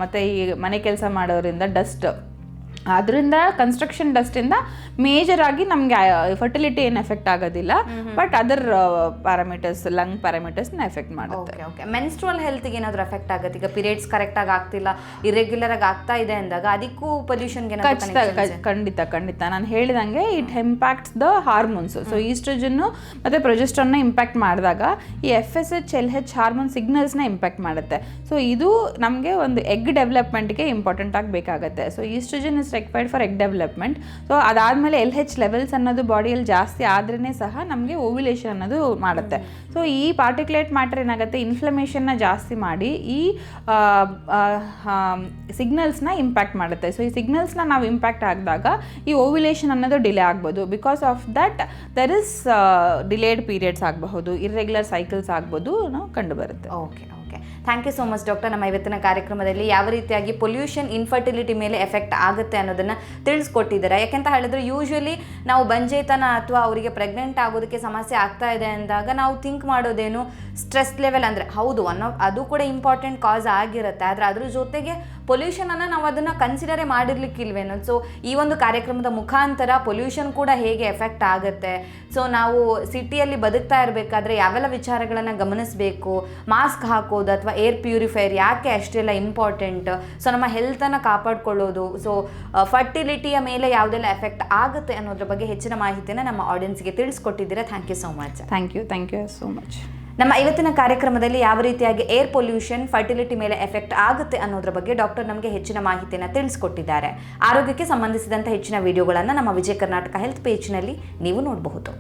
ಮತ್ತು ಈ ಮನೆ ಕೆಲಸ ಮಾಡೋರಿಂದ ಡಸ್ಟ್, ಅದರಿಂದ ಕನ್ಸ್ಟ್ರಕ್ಷನ್ ಡಸ್ಟಿಂದ ಮೇಜರ್ ಆಗಿ ನಮಗೆ ಫರ್ಟಿಲಿಟಿ ಏನು ಎಫೆಕ್ಟ್ ಆಗೋದಿಲ್ಲ, ಬಟ್ ಅದರ್ ಪ್ಯಾರಾಮೀಟರ್ಸ್, ಲಂಗ್ ಪ್ಯಾರಾಮೀಟರ್ಸ್ನ ಎಫೆಕ್ಟ್ ಮಾಡುತ್ತೆ. ಮೆನ್ಸ್ಟ್ರುವಲ್ ಹೆಲ್ತ್ಗೆ ಏನಾದರೂ ಎಫೆಕ್ಟ್ ಆಗುತ್ತೆ? ಈಗ ಪೀರಿಯಡ್ಸ್ ಕರೆಕ್ಟಾಗಿ ಆಗ್ತಿಲ್ಲ, ಇರೆಗ್ಯುಲರ್ ಆಗಿ ಆಗ್ತಾ ಇದೆ ಅಂದಾಗ ಅದಕ್ಕೂ ಪೊಲ್ಯೂಷನ್ಗೆ ಖಂಡಿತ ನಾನು ಹೇಳಿದಂಗೆ it impacts the hormones. So ಈಸ್ಟ್ರೋಜನ್ನು ಮತ್ತು ಪ್ರೊಜೆಸ್ಟ್ರಾನ್ನ ಇಂಪ್ಯಾಕ್ಟ್ ಮಾಡಿದಾಗ ಈ FSH LH ಹಾರ್ಮೋನ್ ಸಿಗ್ನಲ್ಸ್ನ ಇಂಪ್ಯಾಕ್ಟ್ ಮಾಡುತ್ತೆ. ಸೊ ಇದು ನಮಗೆ ಒಂದು ಎಗ್ ಡೆವಲಪ್ಮೆಂಟ್ಗೆ ಇಂಪಾರ್ಟೆಂಟ್ ಆಗಿ ಬೇಕಾಗುತ್ತೆ. So oestrogen is required for egg development. So ಅದಾದಮೇಲೆ LH ಲೆವೆಲ್ಸ್ ಅನ್ನೋದು ಬಾಡಿಯಲ್ಲಿ ಜಾಸ್ತಿ ಆದ್ರೇ ಸಹ ನಮಗೆ ಓವ್ಯುಲೇಷನ್ ಅನ್ನೋದು ಮಾಡುತ್ತೆ. ಸೊ ಈ ಪಾರ್ಟಿಕ್ಯುಲೇಟ್ ಮ್ಯಾಟರ್ ಏನಾಗುತ್ತೆ, ಇನ್ಫ್ಲಮೇಷನ್ನ ಜಾಸ್ತಿ ಮಾಡಿ ಈ ಸಿಗ್ನಲ್ಸ್ನ ಇಂಪ್ಯಾಕ್ಟ್ ಮಾಡುತ್ತೆ. ಸೊ ಈ ಸಿಗ್ನಲ್ಸ್ನ ನಾವು ಇಂಪ್ಯಾಕ್ಟ್ ಆಗಿದಾಗ ಈ ಓವ್ಯುಲೇಷನ್ ಅನ್ನೋದು ಡಿಲೇ ಆಗ್ಬೋದು. Because of that there is delayed periods ಆಗಬಹುದು, ಇರ್ರೆಗ್ಯುಲರ್ ಸೈಕಲ್ಸ್ ಆಗ್ಬೋದು ನಾವು ಕಂಡು ಬರುತ್ತೆ. Okay thank you so much doctor. ನಮ್ಮ ಇವತ್ತಿನ ಕಾರ್ಯಕ್ರಮದಲ್ಲಿ ಯಾವ ರೀತಿಯಾಗಿ ಪೊಲ್ಯೂಷನ್ ಇನ್ಫರ್ಟಿಲಿಟಿ ಮೇಲೆ ಎಫೆಕ್ಟ್ ಆಗುತ್ತೆ ಅನ್ನೋದನ್ನು ತಿಳಿಸ್ಕೊಟ್ಟಿದ್ದಾರೆ. ಯಾಕೆಂತ ಹೇಳಿದ್ರೆ ಯೂಶ್ವಲಿ ನಾವು ಬಂಜೇತನ ಅಥವಾ ಅವರಿಗೆ ಪ್ರೆಗ್ನೆಂಟ್ ಆಗೋದಕ್ಕೆ ಸಮಸ್ಯೆ ಆಗ್ತಾ ಇದೆ ಅಂದಾಗ ನಾವು ಥಿಂಕ್ ಮಾಡೋದೇನು ಸ್ಟ್ರೆಸ್ ಲೆವೆಲ್, ಅಂದರೆ ಹೌದು ಅದು ಕೂಡ ಇಂಪಾರ್ಟೆಂಟ್ ಕಾಸ್ ಆಗಿರುತ್ತೆ, ಆದರೆ ಅದ್ರ ಜೊತೆಗೆ ಪೊಲ್ಯೂಷನನ್ನು ನಾವು ಅದನ್ನು ಕನ್ಸಿಡರೇ ಮಾಡಿರ್ಲಿಕ್ಕಿಲ್ವೇನೋ. ಸೊ ಈ ಒಂದು ಕಾರ್ಯಕ್ರಮದ ಮುಖಾಂತರ ಪೊಲ್ಯೂಷನ್ ಕೂಡ ಹೇಗೆ ಎಫೆಕ್ಟ್ ಆಗುತ್ತೆ, ಸೊ ನಾವು ಸಿಟಿಯಲ್ಲಿ ಬದುಕ್ತಾ ಇರಬೇಕಾದ್ರೆ ಯಾವೆಲ್ಲ ವಿಚಾರಗಳನ್ನು ಗಮನಿಸಬೇಕು, ಮಾಸ್ಕ್ ಹಾಕೋದು ಅಥವಾ ಏರ್ ಪ್ಯೂರಿಫೈಯರ್ ಯಾಕೆ ಅಷ್ಟೆಲ್ಲ ಇಂಪಾರ್ಟೆಂಟ್, ಸೊ ನಮ್ಮ ಹೆಲ್ತನ್ನು ಕಾಪಾಡ್ಕೊಳ್ಳೋದು, ಸೊ ಫರ್ಟಿಲಿಟಿಯ ಮೇಲೆ ಯಾವುದೆಲ್ಲ ಎಫೆಕ್ಟ್ ಆಗುತ್ತೆ ಅನ್ನೋದ್ರ ಬಗ್ಗೆ ಹೆಚ್ಚಿನ ಮಾಹಿತಿಯನ್ನು ನಮ್ಮ ಆಡಿಯನ್ಸ್ಗೆ ತಿಳಿಸ್ಕೊಟ್ಟಿದ್ದೀರಾ. Thank you so much. Thank you so much. ನಮ್ಮ ಇವತ್ತಿನ ಕಾರ್ಯಕ್ರಮದಲ್ಲಿ ಯಾವ ರೀತಿಯಾಗಿ ಏರ್ ಪೊಲ್ಯೂಷನ್ ಫರ್ಟಿಲಿಟಿ ಮೇಲೆ ಎಫೆಕ್ಟ್ ಆಗುತ್ತೆ ಅನ್ನೋದ್ರ ಬಗ್ಗೆ ಡಾಕ್ಟರ್ ನಮಗೆ ಹೆಚ್ಚಿನ ಮಾಹಿತಿಯನ್ನು ತಿಳಿಸ್ಕೊಟ್ಟಿದ್ದಾರೆ. ಆರೋಗ್ಯಕ್ಕೆ ಸಂಬಂಧಿಸಿದಂಥ ಹೆಚ್ಚಿನ ವಿಡಿಯೋಗಳನ್ನು ನಮ್ಮ ವಿಜಯ ಕರ್ನಾಟಕ ಹೆಲ್ತ್ ಪೇಜ್ನಲ್ಲಿ ನೀವು ನೋಡಬಹುದು.